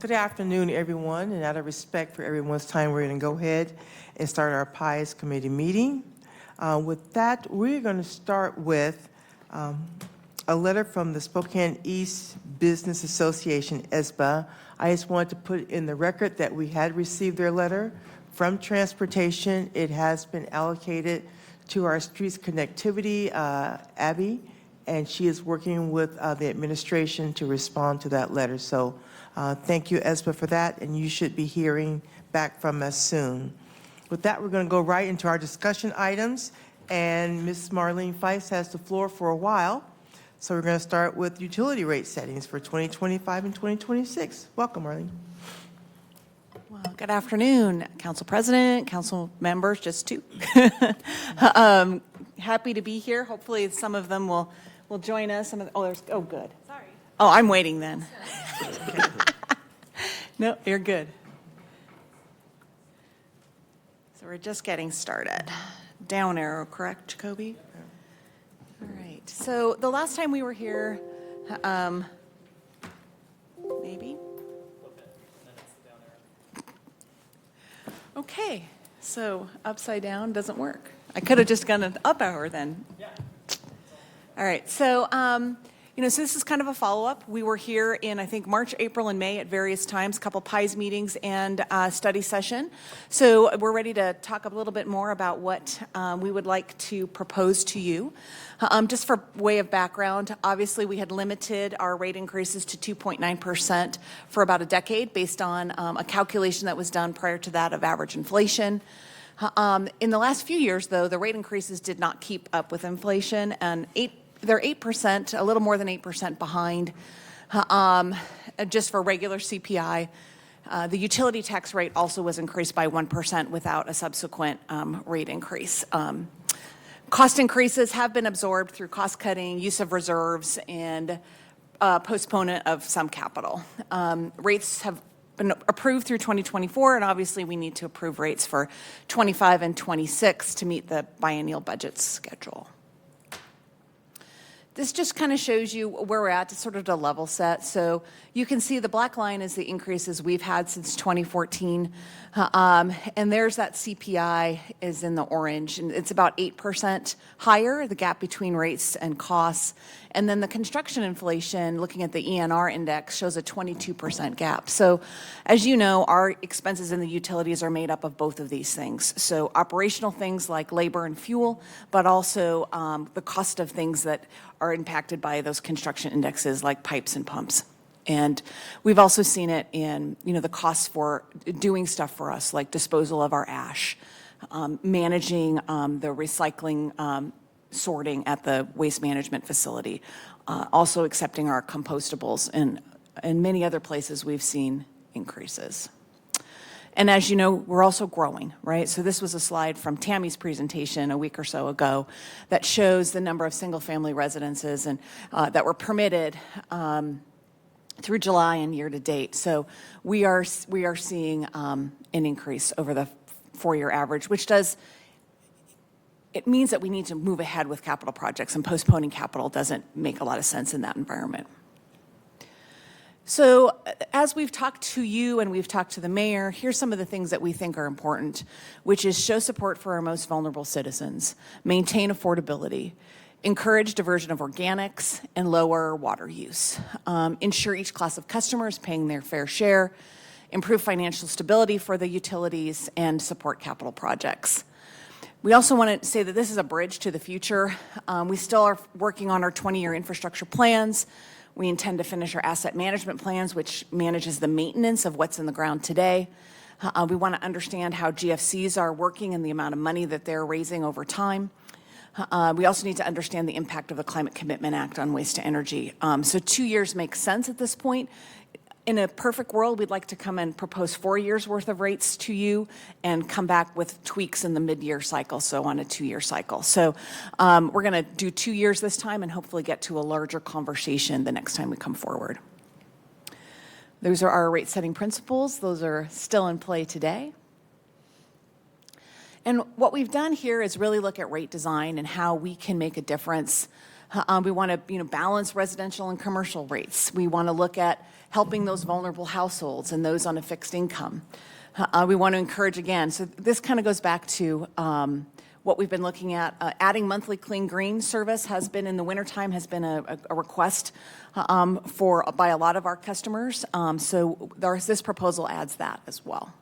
Good afternoon, everyone, and out of respect for everyone's time, we're going to go ahead and start our PIES committee meeting. With that, we're going to start with a letter from the Spokane East Business Association, ESBA. I just wanted to put in the record that we had received their letter from transportation. It has been allocated to our streets connectivity, Abby, and she is working with the administration to respond to that letter. So thank you, ESBA, for that, and you should be hearing back from us soon. With that, we're going to go right into our discussion items, and Ms. Marlene Feist has the floor for a while. So we're going to start with utility rate settings for 2025 and 2026. Welcome, Marlene. Well, good afternoon, Council President, Council members, just two. Happy to be here. Hopefully some of them will join us. Oh, good. Sorry. Oh, I'm waiting then. No, you're good. So we're just getting started. Down arrow, correct, Jacoby? All right. So the last time we were here, maybe? Okay. So upside down doesn't work. I could have just gone an up arrow then. Yeah. All right. So, so this is kind of a follow-up. We were here in, I think, March, April, and May at various times, a couple PIES meetings and study session. So we're ready to talk a little bit more about what we would like to propose to you. Just for way of background, obviously we had limited our rate increases to 2.9% for about a decade based on a calculation that was done prior to that of average inflation. In the last few years, though, the rate increases did not keep up with inflation, and they're 8%, a little more than 8% behind, just for regular CPI. The utility tax rate also was increased by 1% without a subsequent rate increase. Cost increases have been absorbed through cost cutting, use of reserves, and postponement of some capital. Rates have been approved through 2024, and obviously we need to approve rates for 25 and 26 to meet the biennial budget schedule. This just kind of shows you where we're at, sort of to level set. So you can see the black line is the increases we've had since 2014. And there's that CPI is in the orange, and it's about 8% higher, the gap between rates and costs. And then the construction inflation, looking at the ENR index, shows a 22% gap. So as you know, our expenses in the utilities are made up of both of these things. So operational things like labor and fuel, but also the cost of things that are impacted by those construction indexes like pipes and pumps. And we've also seen it in, the costs for doing stuff for us, like disposal of our ash, managing the recycling sorting at the waste management facility, also accepting our compostables, and many other places we've seen increases. And as you know, we're also growing, right? So this was a slide from Tammy's presentation a week or so ago that shows the number of single-family residences and that were permitted through July and year to date. So we are seeing an increase over the 4-year average, which it means that we need to move ahead with capital projects, and postponing capital doesn't make a lot of sense in that environment. So as we've talked to you and we've talked to the mayor, here's some of the things that we think are important, which is show support for our most vulnerable citizens, maintain affordability, encourage diversion of organics, and lower water use, ensure each class of customers paying their fair share, improve financial stability for the utilities, and support capital projects. We also want to say that this is a bridge to the future. We still are working on our 20-year infrastructure plans. We intend to finish our asset management plans, which manages the maintenance of what's in the ground today. We want to understand how GFCs are working and the amount of money that they're raising over time. We also need to understand the impact of the Climate Commitment Act on waste to energy. So 2 years makes sense at this point. In a perfect world, we'd like to come and propose 4 years worth of rates to you and come back with tweaks in the mid-year cycle, so on a 2-year cycle. So we're going to do 2 years this time and hopefully get to a larger conversation the next time we come forward. Those are our rate-setting principles. Those are still in play today. And what we've done here is really look at rate design and how we can make a difference. We want to balance residential and commercial rates. We want to look at helping those vulnerable households and those on a fixed income. We want to encourage again, so this kind of goes back to what we've been looking at. Adding monthly Clean Green service has been, in the wintertime, has been a request by a lot of our customers. So this proposal adds that as well.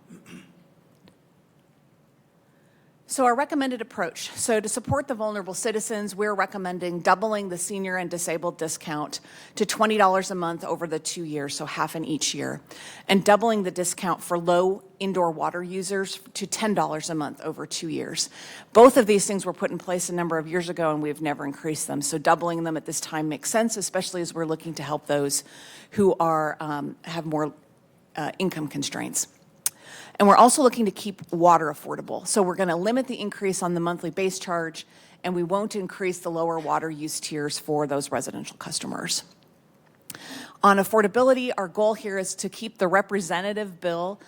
So our recommended approach. So to support the vulnerable citizens, we're recommending doubling the senior and disabled discount to $20 a month over the 2 years, so half in each year, and doubling the discount for low indoor water users to $10 a month over 2 years. Both of these things were put in place a number of years ago, and we've never increased them. So doubling them at this time makes sense, especially as we're looking to help those who are have more income constraints. And we're also looking to keep water affordable. So we're going to limit the increase on the monthly base charge, and we won't increase the lower water use tiers for those residential customers. On affordability, our goal here is to keep the representative bill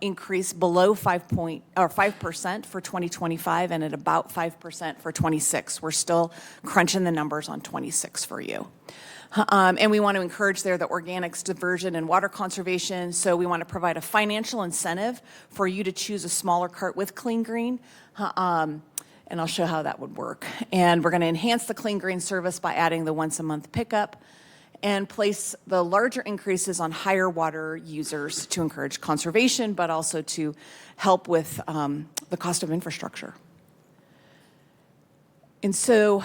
increase below 5% for 2025 and at about 5% for 26. We're still crunching the numbers on 26 for you. And we want to encourage there the organics, diversion, and water conservation. So we want to provide a financial incentive for you to choose a smaller cart with Clean Green. And I'll show how that would work. And we're going to enhance the Clean Green service by adding the once-a-month pickup and place the larger increases on higher water users to encourage conservation, but also to help with the cost of infrastructure. And so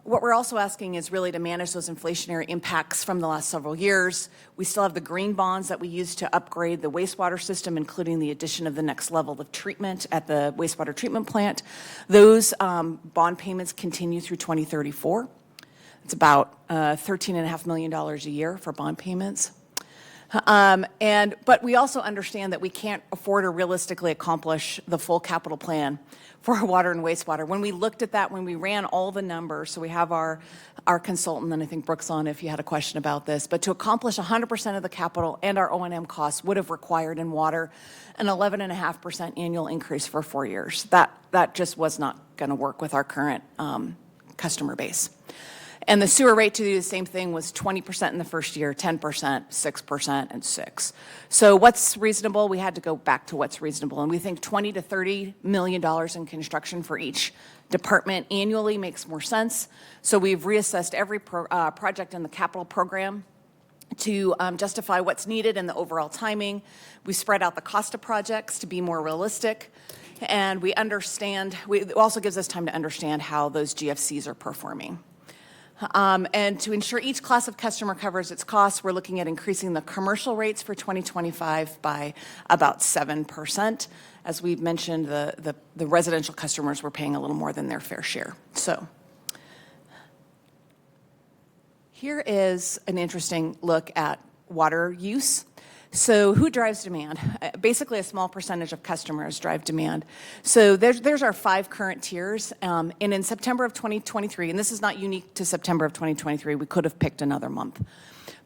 what we're also asking is really to manage those inflationary impacts from the last several years. We still have the green bonds that we use to upgrade the wastewater system, including the addition of the next level of treatment at the wastewater treatment plant. Those bond payments continue through 2034. It's about $13.5 million a year for bond payments. But we also understand that we can't afford to realistically accomplish the full capital plan for water and wastewater. When we looked at that, when we ran all the numbers, so we have our consultant, and I think Brooke's on if you had a question about this, but to accomplish 100% of the capital and our O&M costs would have required in water an 11.5% annual increase for 4 years. That just was not going to work with our current customer base. And the sewer rate to do the same thing was 20% in the first year, 10%, 6%, and 6%. So what's reasonable? We had to go back to what's reasonable. And we think $20 to $30 million in construction for each department annually makes more sense. So we've reassessed every project in the capital program to justify what's needed and the overall timing. We spread out the cost of projects to be more realistic. And we understand, it also gives us time to understand how those GFCs are performing. And to ensure each class of customer covers its costs, we're looking at increasing the commercial rates for 2025 by about 7%. As we've mentioned, the residential customers were paying a little more than their fair share. So here is an interesting look at water use. So who drives demand? Basically, a small percentage of customers drive demand. So there's our 5 current tiers. And in September of 2023, and this is not unique to September of 2023, we could have picked another month.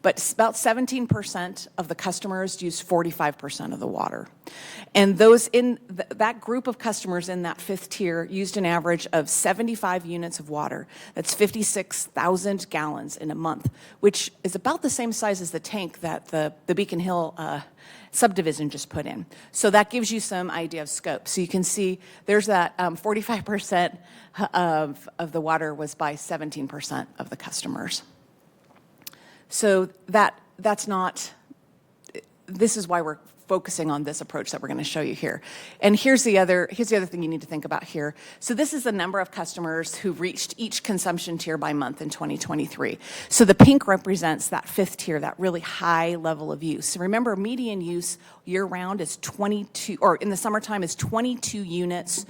But about 17% of the customers use 45% of the water. And those in that group of customers in that 5th tier used an average of 75 units of water. That's 56,000 gallons in a month, which is about the same size as the tank that the Beacon Hill subdivision just put in. So that gives you some idea of scope. So you can see there's that 45% of the water was by 17% of the customers. So that's not, this is why we're focusing on this approach that we're going to show you here. And here's the other thing you need to think about here. So this is the number of customers who reached each consumption tier by month in 2023. So the pink represents that 5th tier, that really high level of use. So remember, median use year-round is 22, or in the summertime is 22 units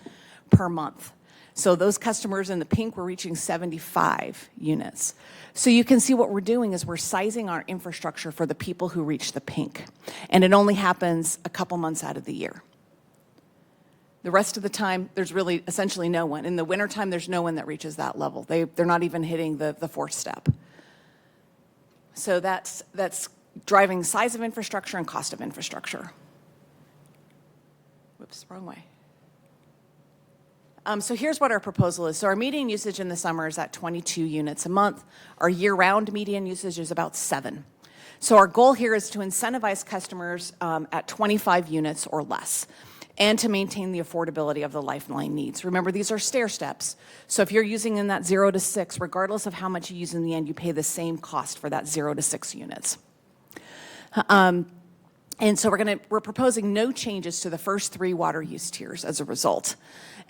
per month. So those customers in the pink were reaching 75 units. So you can see what we're doing is we're sizing our infrastructure for the people who reach the pink. And it only happens a couple months out of the year. The rest of the time, there's really essentially no one. In the wintertime, there's no one that reaches that level. They're not even hitting the 4th step. So that's driving size of infrastructure and cost of infrastructure. Whoops, wrong way. So here's what our proposal is. So our median usage in the summer is at 22 units a month. Our year-round median usage is about 7. So our goal here is to incentivize customers at 25 units or less, and to maintain the affordability of the Lifeline needs. Remember, these are stair steps. So if you're using in that 0 to 6, regardless of how much you use in the end, you pay the same cost for that 0 to 6 units. And so we're proposing no changes to the first 3 water use tiers as a result.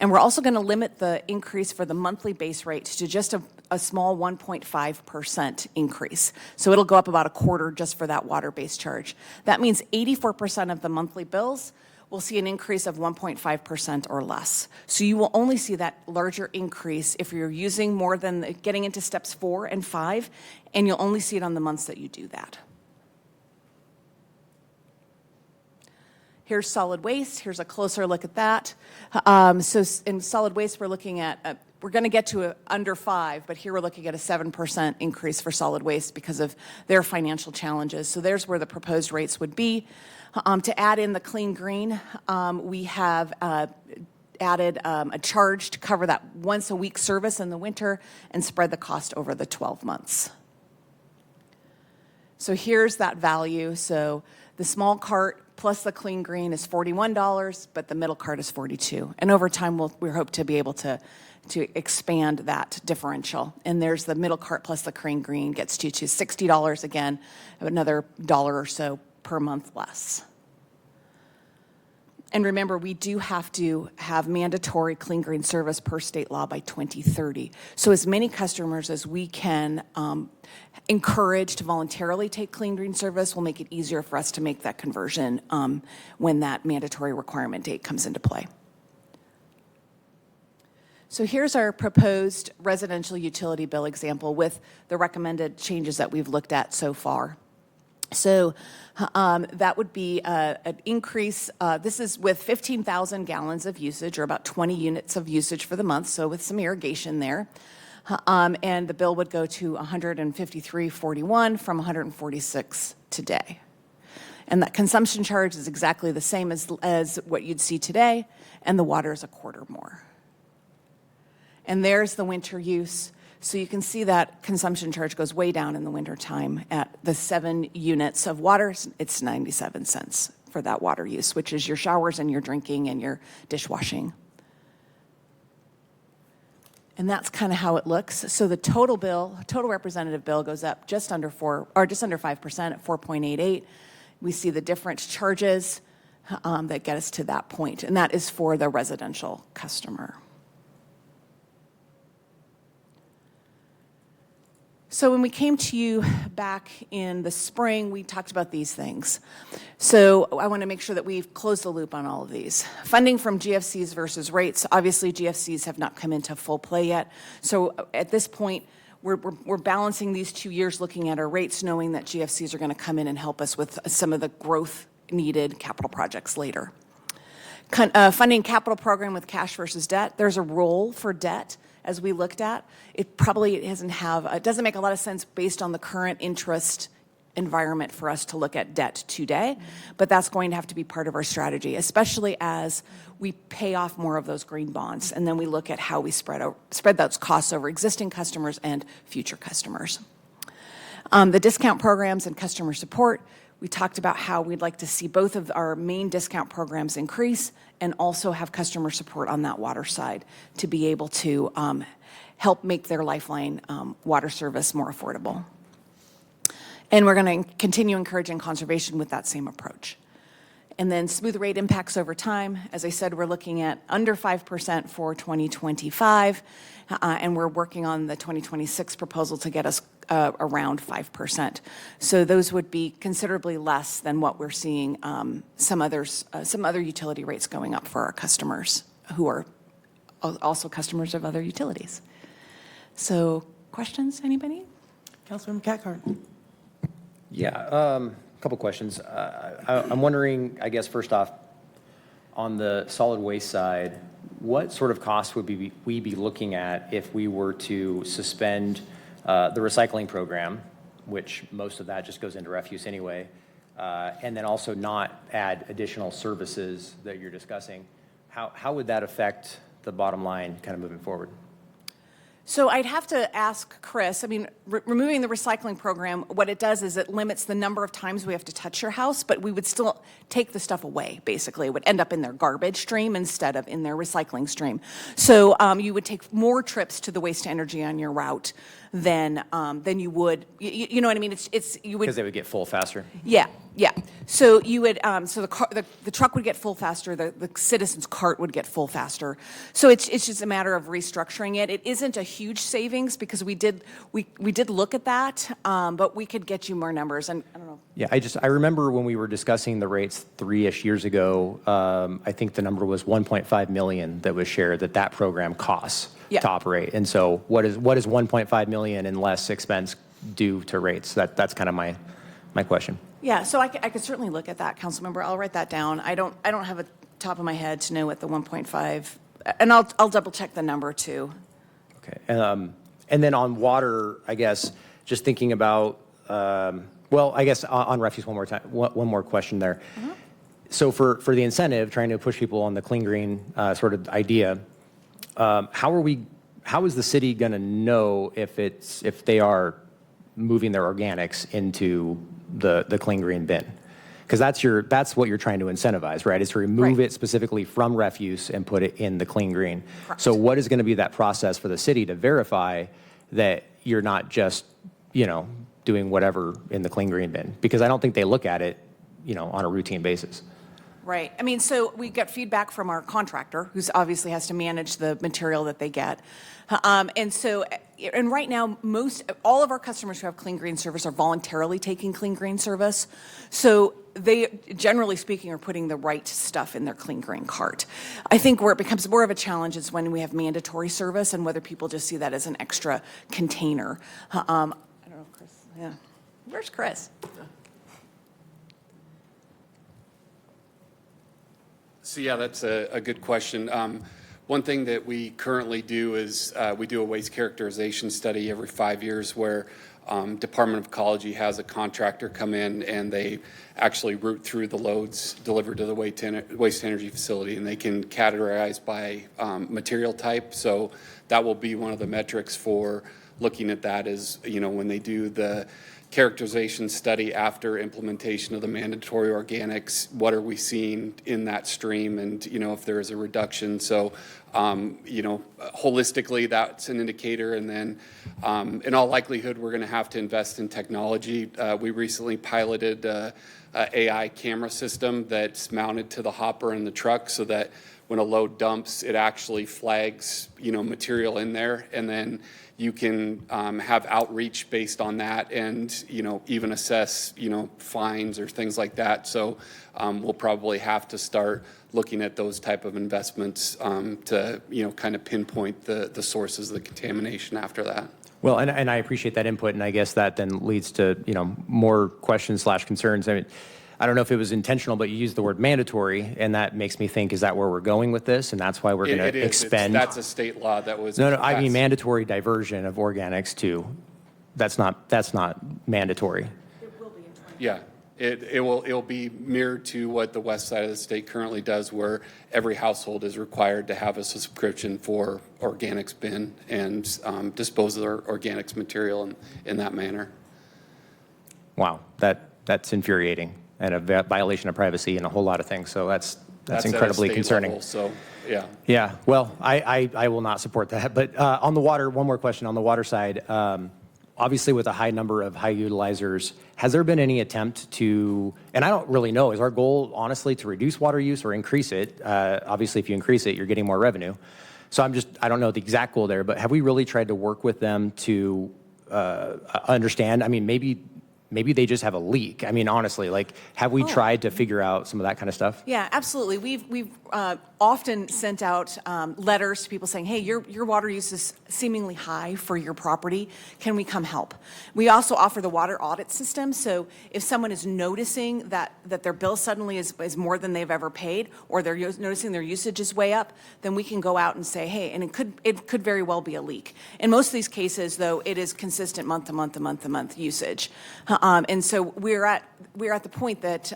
And we're also going to limit the increase for the monthly base rate to just a small 1.5% increase. So it'll go up about a quarter just for that water base charge. That means 84% of the monthly bills will see an increase of 1.5% or less. So you will only see that larger increase if you're using more than getting into steps 4 and 5, and you'll only see it on the months that you do that. Here's solid waste. Here's a closer look at that. So in solid waste, we're looking at, we're going to get to under 5, but here we're looking at a 7% increase for solid waste because of their financial challenges. So there's where the proposed rates would be. To add in the clean green, we have added a charge to cover that once a week service in the winter and spread the cost over the 12 months. So here's that value. So the small cart plus the clean green is $41, but the middle cart is $42. And over time, we hope to be able to expand that differential. And there's the middle cart plus the clean green gets you to $60 again, another $1 or so per month less. And remember, we do have to have mandatory clean green service per state law by 2030. So as many customers as we can encourage to voluntarily take clean green service will make it easier for us to make that conversion when that mandatory requirement date comes into play. So here's our proposed residential utility bill example with the recommended changes that we've looked at so far. So that would be an increase. This is with 15,000 gallons of usage, or about 20 units of usage for the month, so with some irrigation there. And the bill would go to $153.41 from $146 today. And that consumption charge is exactly the same as what you'd see today, and the water is a quarter more. And there's the winter use. So you can see that consumption charge goes way down in the wintertime. At the 7 units of water, it's 97 cents for that water use, which is your showers and your drinking and your dishwashing. And that's kind of how it looks. So the total representative bill goes up just under 5% at 4.88. We see the different charges that get us to that point, and that is for the residential customer. So when we came to you back in the spring, we talked about these things. So I want to make sure that we've closed the loop on all of these. Funding from GFCs versus rates. Obviously, GFCs have not come into full play yet. So at this point, we're balancing these 2 years looking at our rates, knowing that GFCs are going to come in and help us with some of the growth-needed capital projects later. Funding capital program with cash versus debt. There's a role for debt. As we looked at, it doesn't make a lot of sense based on the current interest environment for us to look at debt today, but that's going to have to be part of our strategy, especially as we pay off more of those green bonds, and then we look at how we spread those costs over existing customers and future customers. The discount programs and customer support, we talked about how we'd like to see both of our main discount programs increase and also have customer support on that water side to be able to help make their Lifeline water service more affordable. And we're going to continue encouraging conservation with that same approach. And then smooth rate impacts over time. As I said, we're looking at under 5% for 2025, and we're working on the 2026 proposal to get us around 5%. So those would be considerably less than what we're seeing some other utility rates going up for our customers who are also customers of other utilities. So questions, anybody? Councilmember Cathcart. Yeah, a couple questions. I'm wondering, I guess, first off, on the solid waste side, what sort of costs would we be looking at if we were to suspend the recycling program, which most of that just goes into refuse anyway, and then also not add additional services that you're discussing? How would that affect the bottom line kind of moving forward? So I'd have to ask Chris, I mean, removing the recycling program, what it does is it limits the number of times we have to touch your house, but we would still take the stuff away, basically. It would end up in their garbage stream instead of in their recycling stream. So you would take more trips to the waste to energy on your route than you would, you know what I mean? You would. Because they would get full faster? Yeah, yeah. So you would, so the truck would get full faster, the citizen's cart would get full faster. So it's just a matter of restructuring it. It isn't a huge savings because we did look at that, but we could get you more numbers. And I don't know. Yeah, I remember when we were discussing the rates 3-ish years ago, I think the number was 1.5 million that was shared that program costs Yeah. to operate. And so what is 1.5 million in less expense do to rates? That's kind of my question. Yeah, so I could certainly look at that, Councilmember. I'll write that down. I don't have a top of my head to know what the 1.5, and I'll double check the number too. Okay. And then on water, I guess, just thinking about, well, I guess on refuse one more question there. Mm-hmm. So for the incentive, trying to push people on the clean green sort of idea, how is the city going to know if they are moving their organics into the clean green bin? Because that's what you're trying to incentivize, right? Is to remove Right. it specifically from refuse and put it in the clean green. Correct. So what is going to be that process for the city to verify that you're not just, doing whatever in the clean green bin? Because I don't think they look at it, on a routine basis. Right. I mean, so we get feedback from our contractor, who's obviously has to manage the material that they get. And right now, all of our customers who have Clean Green Service are voluntarily taking Clean Green Service. So they, generally speaking, are putting the right stuff in their Clean Green cart. I think where it becomes more of a challenge is when we have mandatory service and whether people just see that as an extra container. I don't know, Chris. Yeah. Where's Chris? So yeah, that's a good question. One thing that we currently do is we do a waste characterization study every 5 years where Department of Ecology has a contractor come in and they actually route through the loads delivered to the waste energy facility, and they can categorize by material type. So that will be one of the metrics for looking at that is, when they do the characterization study after implementation of the mandatory organics, what are we seeing in that stream, and if there is a reduction. So holistically that's an indicator, and then in all likelihood we're going to have to invest in technology. We recently piloted a AI camera system that's mounted to the hopper in the truck so that when a load dumps, it actually flags material in there, and then you can have outreach based on that, and even assess fines or things like that. So we'll probably have to start looking at those type of investments to kind of pinpoint the sources of the contamination after that. Well, and I appreciate that input, and I guess that then leads to more questions / concerns. I mean, I don't know if it was intentional, but you used the word mandatory, and that makes me think, is that where we're going with this? And that's why we're going to expend. That's a state law that was. No, I mean passed. mandatory diversion of organics too. That's not mandatory. Yeah, it'll be mirrored to what the west side of the state currently does, where every household is required to have a subscription for organics bin and dispose of their organics material in that manner. Wow, that's infuriating and a violation of privacy and a whole lot of things. So that's at a incredibly state concerning. level, so, yeah. Yeah, well, I will not support that. But on the water, one more question on the water side. Obviously, with a high number of high utilizers, has there been any attempt to, and I don't really know, is our goal honestly to reduce water use or increase it? Obviously, if you increase it, you're getting more revenue. So I don't know the exact goal there, but have we really tried to work with them to understand? I mean, maybe they just have a leak. I mean, honestly, have we tried to figure out some of that kind of stuff? Yeah, absolutely. We've often sent out letters to people saying, hey, your water use is seemingly high for your property. Can we come help? We also offer the water audit system. So if someone is noticing that their bill suddenly is more than they've ever paid, or they're noticing their usage is way up, then we can go out and say, hey, and it could very well be a leak. In most of these cases, though, it is consistent month to month to month to month usage. And so we're at the point that,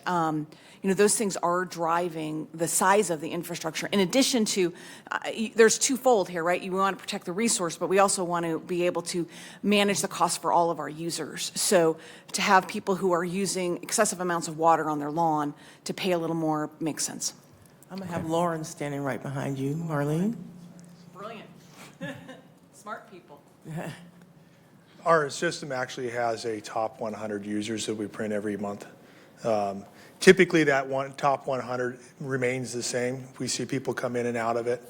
those things are driving the size of the infrastructure. In addition to, there's twofold here, right? You want to protect the resource, but we also want to be able to manage the cost for all of our users. So to have people who are using excessive amounts of water on their lawn to pay a little more makes sense. I'm going to have Lauren standing right behind you. Marlene? Brilliant. Smart people. Our system actually has a top 100 users that we print every month. Typically, that top 100 remains the same. We see people come in and out of it.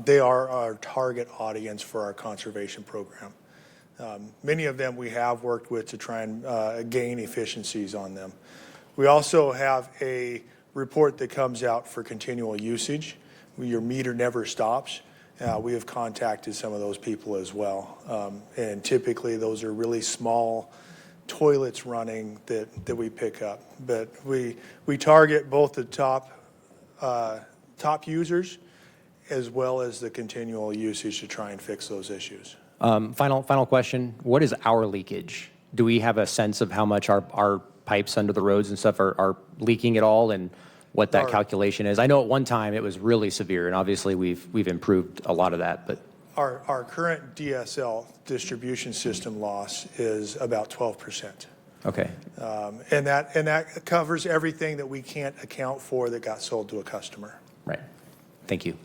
They are our target audience for our conservation program. Many of them we have worked with to try and gain efficiencies on them. We also have a report that comes out for continual usage. Your meter never stops. We have contacted some of those people as well. And typically, those are really small toilets running that we pick up. But we target both the top users as well as the continual usage to try and fix those issues. Final question. What is our leakage? Do we have a sense of how much our pipes under the roads and stuff are leaking at all, and what that calculation is? I know at one time it was really severe, and obviously we've improved a lot of that, but. Our current DSL, distribution system loss, is about 12%. Okay. And that covers everything that we can't account for that got sold to a customer. Right. Thank you.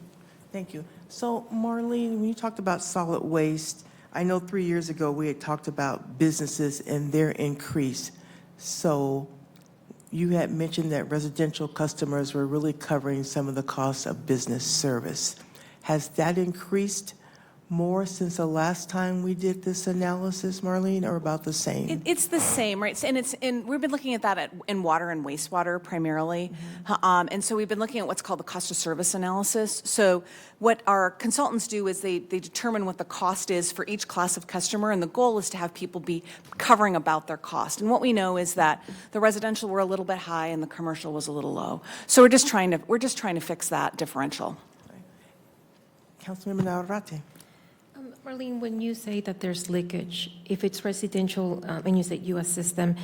Thank you. So Marlene, when you talked about solid waste, I know 3 years ago we had talked about businesses and their increase. So you had mentioned that residential customers were really covering some of the costs of business service. Has that increased more since the last time we did this analysis, Marlene, or about the same? It's the same, right? And we've been looking at that in water and wastewater primarily. And so we've been looking at what's called the cost of service analysis. So what our consultants do is they determine what the cost is for each class of customer, and the goal is to have people be covering about their cost. And what we know is that the residential were a little bit high and the commercial was a little low. So we're just trying to fix that differential. Councilmember Navarrete. Marlene, when you say that there's leakage, if it's residential and you say you assist them,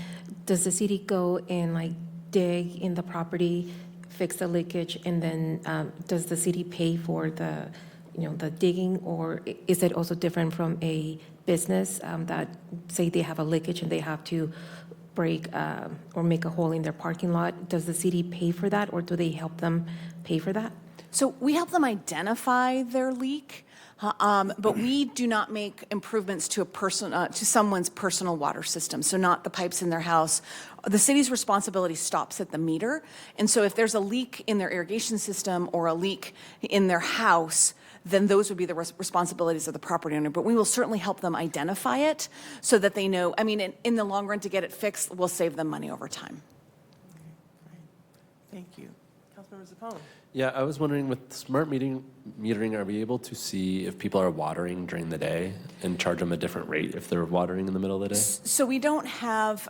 does the city go and dig in the property, fix the leakage, and then does the city pay for the digging, or is it also different from a business that say they have a leakage and they have to break or make a hole in their parking lot? Does the city pay for that, or do they help them pay for that? So we help them identify their leak. But we do not make improvements to someone's personal water system, so not the pipes in their house. The city's responsibility stops at the meter, and so if there's a leak in their irrigation system or a leak in their house, then those would be the responsibilities of the property owner. But we will certainly help them identify it so that they know, in the long run, to get it fixed, we'll save them money over time. Thank you. Councilmember Zappone. Yeah, I was wondering, with smart metering, are we able to see if people are watering during the day and charge them a different rate if they're watering in the middle of the day? So we don't have,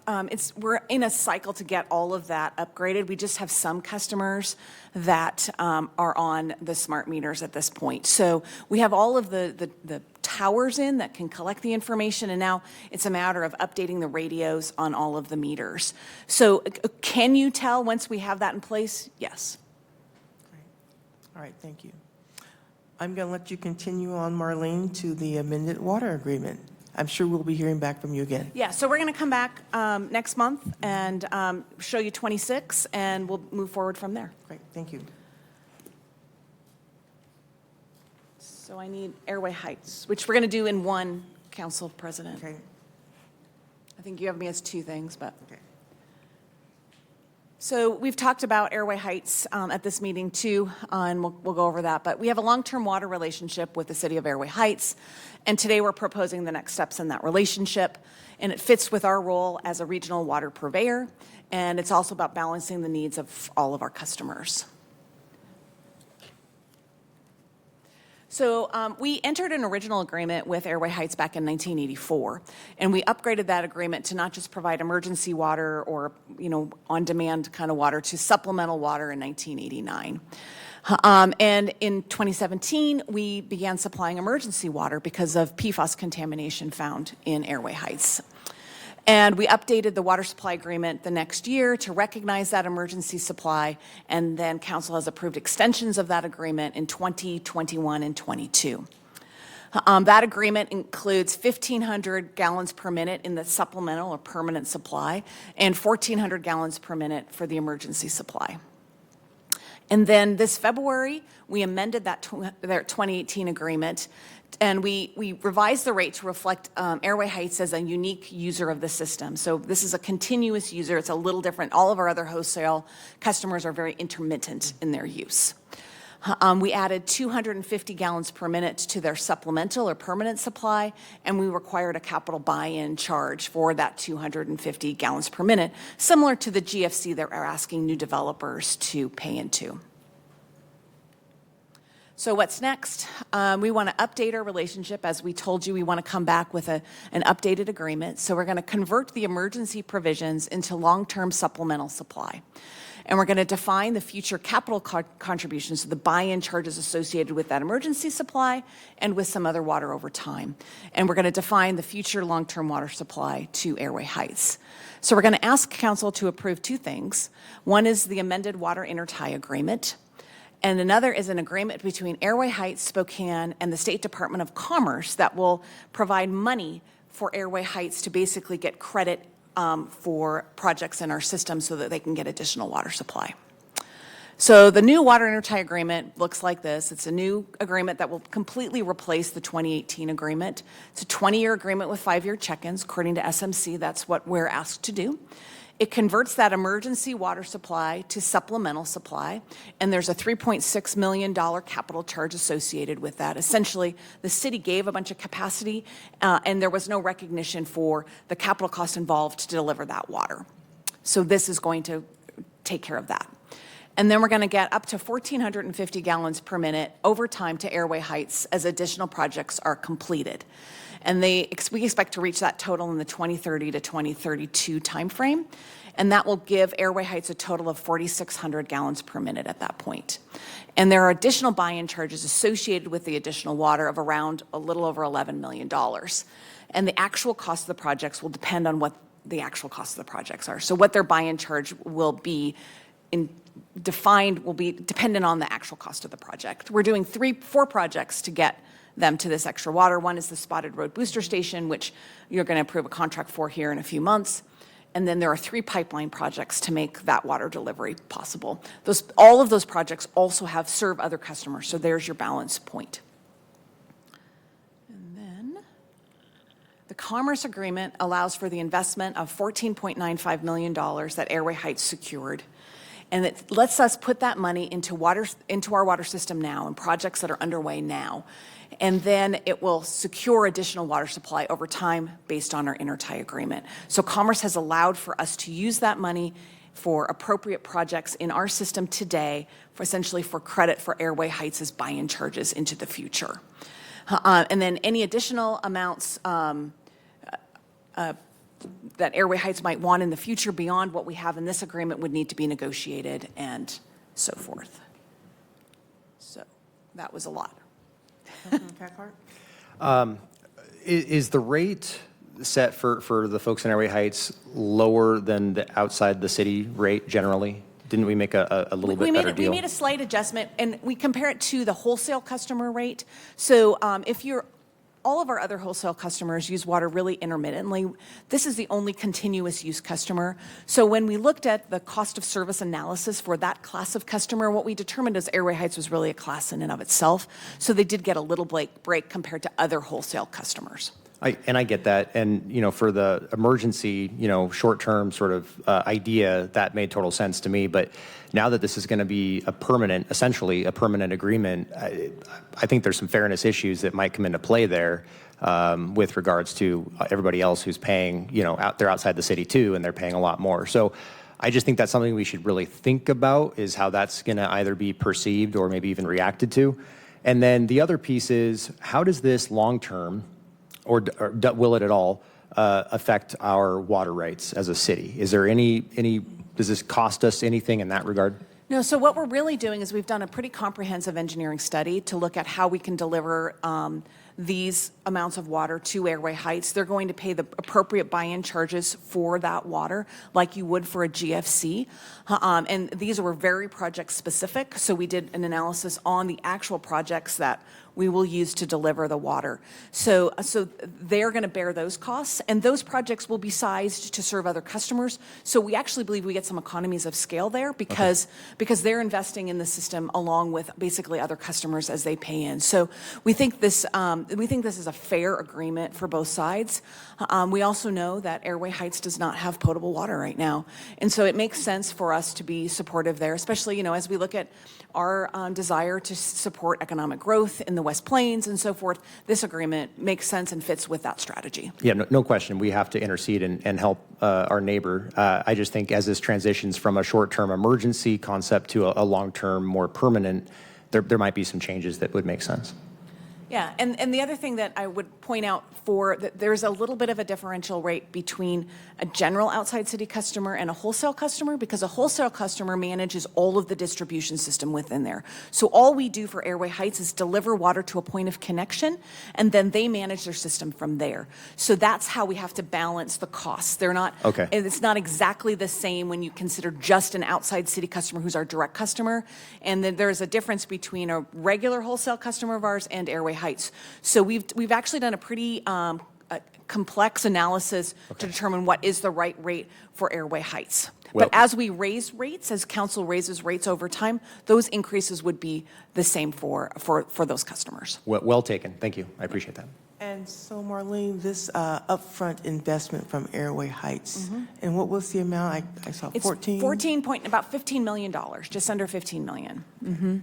we're in a cycle to get all of that upgraded. We just have some customers that are on the smart meters at this point. So we have all of the towers in that can collect the information, and now it's a matter of updating the radios on all of the meters. So can you tell once we have that in place? Yes. All right, thank you. I'm going to let you continue on, Marlene, to the amended water agreement. I'm sure we'll be hearing back from you again. Yeah, so we're going to come back next month and show you 26, and we'll move forward from there. Great, thank you. So I need Airway Heights, which we're going to do in one, Council President. Okay. I think you have me as two things, but. Okay. So we've talked about Airway Heights at this meeting too, and we'll go over that. But we have a long-term water relationship with the city of Airway Heights, and today we're proposing the next steps in that relationship. And it fits with our role as a regional water purveyor, and it's also about balancing the needs of all of our customers. So we entered an original agreement with Airway Heights back in 1984, and we upgraded that agreement to not just provide emergency water or, on-demand kind of water, to supplemental water in 1989. And in 2017, we began supplying emergency water because of PFAS contamination found in Airway Heights. And we updated the water supply agreement the next year to recognize that emergency supply, and then council has approved extensions of that agreement in 2021 and 22. That agreement includes 1,500 gallons per minute in the supplemental or permanent supply and 1,400 gallons per minute for the emergency supply. And then this February, we amended that 2018 agreement, and we revised the rate to reflect Airway Heights as a unique user of the system. So this is a continuous user. It's a little different. All of our other wholesale customers are very intermittent in their use. We added 250 gallons per minute to their supplemental or permanent supply, and we required a capital buy-in charge for that 250 gallons per minute, similar to the GFC that we're asking new developers to pay into. So what's next? We want to update our relationship. As we told you, we want to come back with an updated agreement. So we're going to convert the emergency provisions into long-term supplemental supply. And we're going to define the future capital contributions, so the buy-in charges associated with that emergency supply and with some other water over time. And we're going to define the future long-term water supply to Airway Heights. So we're going to ask council to approve two things. One is the amended water intertie agreement, and another is an agreement between Airway Heights, Spokane, and the State Department of Commerce that will provide money for Airway Heights to basically get credit for projects in our system so that they can get additional water supply. So the new water intertie agreement looks like this. It's a new agreement that will completely replace the 2018 agreement. It's a 20-year agreement with 5-year check-ins. According to SMC, that's what we're asked to do. It converts that emergency water supply to supplemental supply, and there's a $3.6 million capital charge associated with that. Essentially, the city gave a bunch of capacity, and there was no recognition for the capital cost involved to deliver that water. So this is going to take care of that. And then we're going to get up to 1,450 gallons per minute over time to Airway Heights as additional projects are completed. And we expect to reach that total in the 2030 to 2032 timeframe. And that will give Airway Heights a total of 4,600 gallons per minute at that point. And there are additional buy-in charges associated with the additional water of around a little over $11 million. And the actual cost of the projects will depend on what the actual cost of the projects are. So what their buy-in charge will be will be dependent on the actual cost of the project. We're doing 4 projects to get them to this extra water. One is the Spotted Road Booster Station, which you're going to approve a contract for here in a few months. And then there are 3 pipeline projects to make that water delivery possible. All of those projects also serve other customers, so there's your balance point. And then the Commerce Agreement allows for the investment of $14.95 million that Airway Heights secured. And it lets us put that money into our water system now and projects that are underway now. And then it will secure additional water supply over time based on our intertie agreement. So Commerce has allowed for us to use that money for appropriate projects in our system today, essentially for credit for Airway Heights' buy-in charges into the future. And then any additional amounts that Airway Heights might want in the future beyond what we have in this agreement would need to be negotiated and so forth. So that was a lot. Is the rate set for the folks in Airway Heights lower than the outside the city rate generally? Didn't we make a little bit better deal? We made a slight adjustment, and we compare it to the wholesale customer rate. So all of our other wholesale customers use water really intermittently. This is the only continuous use customer. So when we looked at the cost of service analysis for that class of customer, what we determined is Airway Heights was really a class in and of itself. So they did get a little break compared to other wholesale customers. I get that. And, for the emergency, short-term sort of idea, that made total sense to me. But now that this is going to be essentially a permanent agreement, I think there's some fairness issues that might come into play there with regards to everybody else who's paying, they're outside the city too, and they're paying a lot more. So I just think that's something we should really think about, is how that's going to either be perceived or maybe even reacted to. And then the other piece is, how does this long-term, or will it at all affect our water rights as a city? Is there does this cost us anything in that regard? No, so what we're really doing is we've done a pretty comprehensive engineering study to look at how we can deliver these amounts of water to Airway Heights, they're going to pay the appropriate buy-in charges for that water, like you would for a GFC. And these were very project-specific, so we did an analysis on the actual projects that we will use to deliver the water. So they're going to bear those costs, and those projects will be sized to serve other customers. So we actually believe we get some economies of scale there because they're investing in the system along with basically other customers as they pay in. So we think this is a fair agreement for both sides. We also know that Airway Heights does not have potable water right now, and so it makes sense for us to be supportive there, especially as we look at our desire to support economic growth in the West Plains and so forth. This agreement makes sense and fits with that strategy. Yeah, no question. We have to intercede and help our neighbor. I just think as this transitions from a short-term emergency concept to a long-term, more permanent, there might be some changes that would make sense. Yeah, and the other thing that I would point out that there's a little bit of a differential rate between a general outside city customer and a wholesale customer, because a wholesale customer manages all of the distribution system within there. So all we do for Airway Heights is deliver water to a point of connection, and then they manage their system from there. So that's how we have to balance the costs. They're not, okay. It's not exactly the same when you consider just an outside city customer who's our direct customer, and then there's a difference between a regular wholesale customer of ours and Airway Heights. So we've actually done a pretty complex analysis to determine what is the right rate for Airway Heights. But as we raise rates, as council raises rates over time, those increases would be the same for those customers. Well taken. Thank you. I appreciate that. And so, Marlene, this upfront investment from Airway Heights, and what was the amount? I saw 14? It's about $15 million, just under $15 million. Mm-hmm.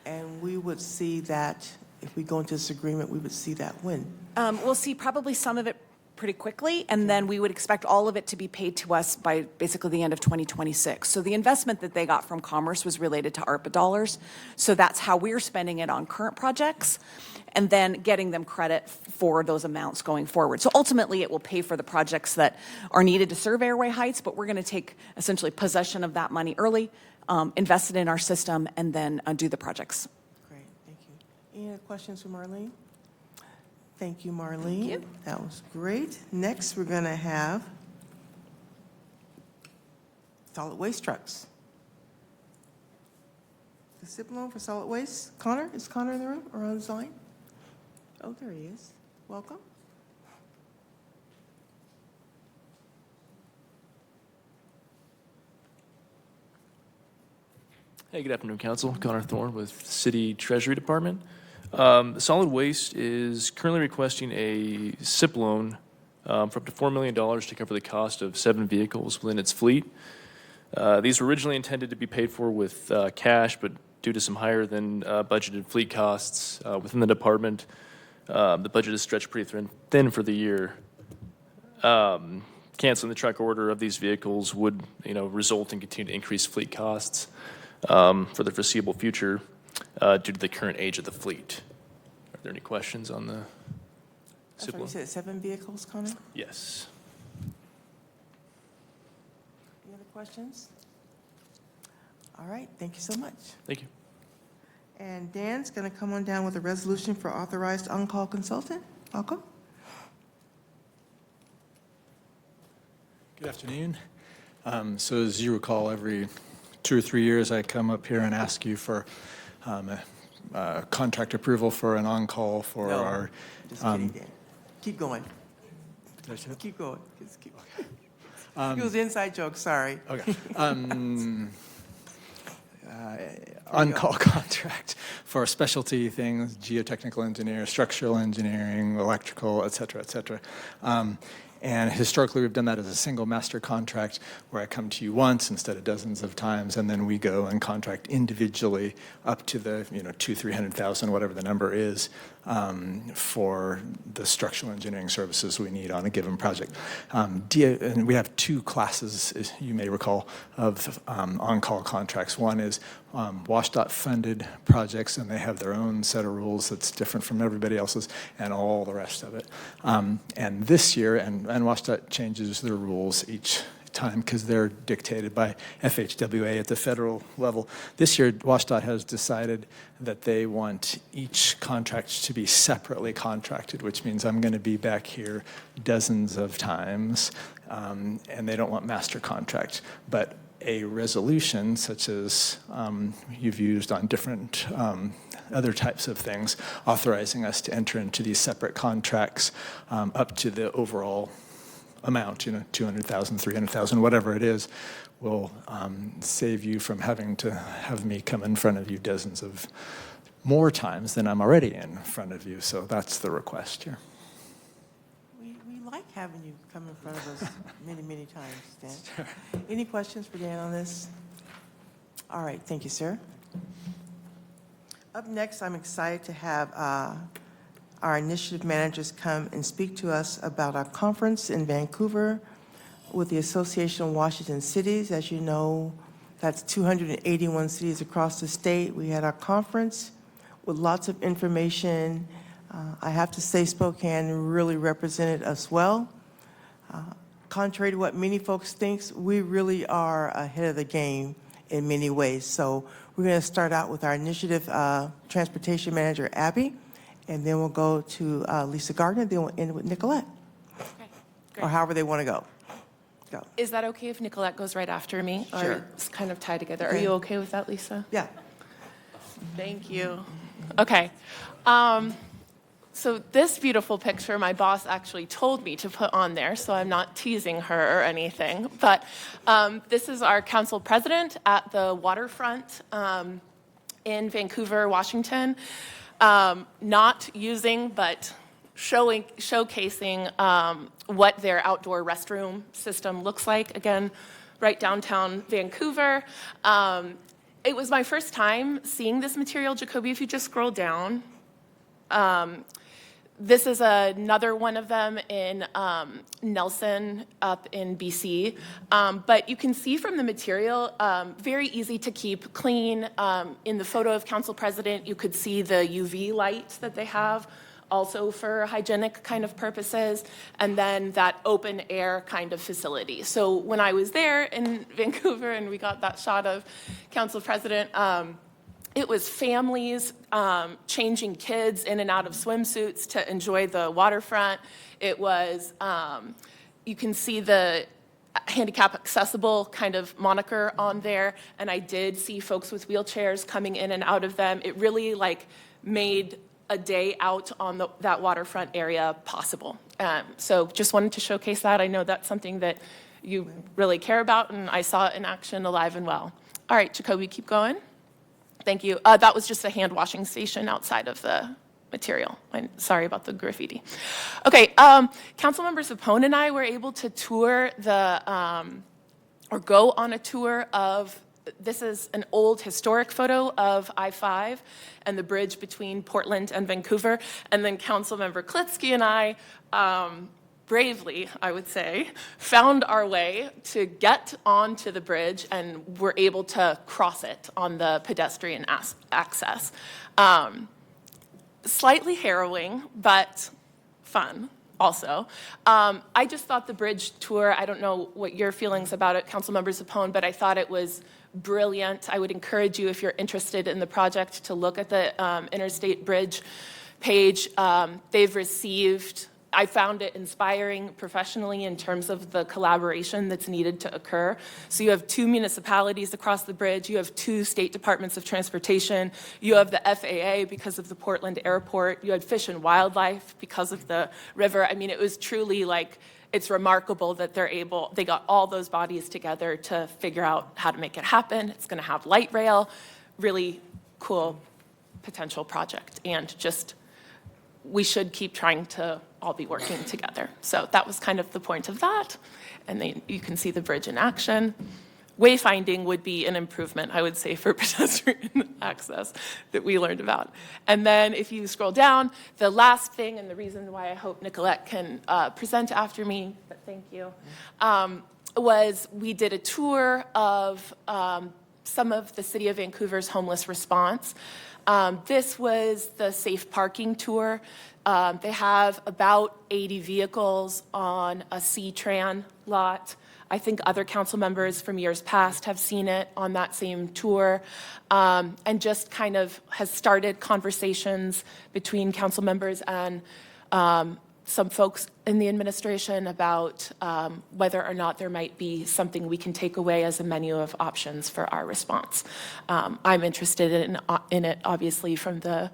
And we would see that, if we go into this agreement, we would see that when? We'll see probably some of it pretty quickly, and then we would expect all of it to be paid to us by basically the end of 2026. So the investment that they got from Commerce was related to ARPA dollars. So that's how we're spending it on current projects, and then getting them credit for those amounts going forward. So ultimately, it will pay for the projects that are needed to serve Airway Heights, but we're going to take essentially possession of that money early, invest it in our system, and then do the projects. Great, thank you. Any other questions for Marlene? Thank you, Marlene. Thank you. That was great. Next, we're going to have solid waste trucks. The SIP loan for solid waste. Connor, is Connor in the room or on his line? Oh, there he is. Welcome. Hey, good afternoon, Council. Connor Thorne with City Treasury Department. Solid Waste is currently requesting a SIP loan for up to $4 million to cover the cost of 7 vehicles within its fleet. These were originally intended to be paid for with cash, but due to some higher than budgeted fleet costs within the department, the budget is stretched pretty thin for the year. Canceling the truck order of these vehicles would, result in continued increased fleet costs for the foreseeable future due to the current age of the fleet. Are there any questions on the SIP You loan? said 7 vehicles, Connor? Yes. Any other questions? All right, thank you so much. Thank you. And Dan's going to come on down with a resolution for authorized on-call consultant. Welcome. Good afternoon. So as you recall, every 2 or 3 years, I come up here and ask you for a contract approval for an on-call for No, our. Just kidding, Dan. Keep going. Keep going. Just keep. It was an inside joke, sorry. Okay. On-call contract for specialty things, geotechnical engineer, structural engineering, electrical, et cetera, et cetera. And historically, we've done that as a single master contract where I come to you once instead of dozens of times, and then we go and contract individually up to the, 200,000-300,000, whatever the number is, for the structural engineering services we need on a given project. And we have 2 classes, as you may recall, of on-call contracts. One is WashDOT-funded projects, and they have their own set of rules that's different from everybody else's, and all the rest of it. And this year, and WashDOT changes their rules each time because they're dictated by FHWA at the federal level. This year, WashDOT has decided that they want each contract to be separately contracted, which means I'm going to be back here dozens of times, and they don't want master contract. But a resolution, such as you've used on different other types of things, authorizing us to enter into these separate contracts up to the overall amount, 200,000, 300,000, whatever it is, will save you from having to have me come in front of you dozens of more times than I'm already in front of you. So that's the request here. We like having you come in front of us many, many times, Dan. Any questions for Dan on this? All right, thank you, sir. Up next, I'm excited to have our initiative managers come and speak to us about our conference in Vancouver with the Association of Washington Cities. As you know, that's 281 cities across the state. We had our conference with lots of information. I have to say Spokane really represented us well. Contrary to what many folks think, we really are ahead of the game in many ways. So we're going to start out with our initiative transportation manager, Abby, and then we'll go to Lisa Gardner, then we'll end with Nicolette, Okay, great. or however they want to go. Go. Is that okay if Nicolette goes right after me? Or Sure. it's kind of tied together. Are Okay. you okay with that, Lisa? Yeah. Thank you. Okay. So this beautiful picture, my boss actually told me to put on there, so I'm not teasing her or anything. But this is our council president at the waterfront in Vancouver, Washington. Not using, but showcasing what their outdoor restroom system looks like. Again, right downtown Vancouver. It was my first time seeing this material. Jacoby, if you just scroll down. This is another one of them in Nelson up in BC. But you can see from the material, very easy to keep clean. In the photo of council president, you could see the UV light that they have, also for hygienic kind of purposes, and then that open air kind of facility. So when I was there in Vancouver and we got that shot of council president, it was families changing kids in and out of swimsuits to enjoy the waterfront. It was, you can see the handicap accessible kind of moniker on there, and I did see folks with wheelchairs coming in and out of them. It really made a day out on that waterfront area possible. So just wanted to showcase that. I know that's something that you really care about, and I saw it in action alive and well. All right, Jacoby, keep going. Thank you. That was just a hand washing station outside of the material. I'm sorry about the graffiti. Okay, Councilmember Sapone and I were able to tour or go on a tour of, this is an old historic photo of I-5 and the bridge between Portland and Vancouver. And then Councilmember Klitsky and I, bravely, I would say, found our way to get onto the bridge and were able to cross it on the pedestrian access. Slightly harrowing, but fun also. I just thought the bridge tour, I don't know what your feelings about it, Councilmember Sapone, but I thought it was brilliant. I would encourage you, if you're interested in the project, to look at the Interstate Bridge page. They've received, I found it inspiring professionally in terms of the collaboration that's needed to occur. So you have 2 municipalities across the bridge, you have 2 state departments of transportation, you have the FAA because of the Portland airport, you had Fish and Wildlife because of the river. I mean, it was truly it's remarkable that they got all those bodies together to figure out how to make it happen. It's gonna have light rail, really cool potential project, and just, we should keep trying to all be working together. So that was kind of the point of that. And then you can see the bridge in action. Wayfinding would be an improvement, I would say, for pedestrian access that we learned about. And then if you scroll down, the last thing, and the reason why I hope Nicolette can present after me, but thank you, was we did a tour of some of the City of Vancouver's homeless response. This was the safe parking tour. They have about 80 vehicles on a C-Tran lot. I think other council members from years past have seen it on that same tour, and just kind of has started conversations between council members and some folks in the administration about whether or not there might be something we can take away as a menu of options for our response. I'm interested in it, obviously, from the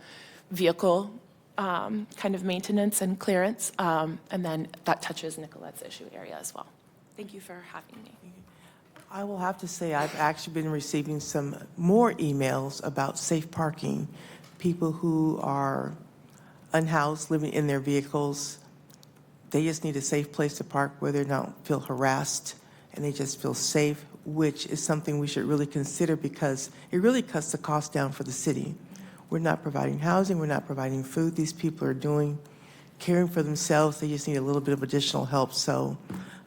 vehicle kind of maintenance and clearance, and then that touches Nicolette's issue area as well. Thank you for having me. I will have to say, I've actually been receiving some more emails about safe parking. People who are unhoused, living in their vehicles, they just need a safe place to park where they don't feel harassed and they just feel safe, which is something we should really consider because it really cuts the cost down for the city. We're not providing housing, we're not providing food. These people are caring for themselves. They just need a little bit of additional help. So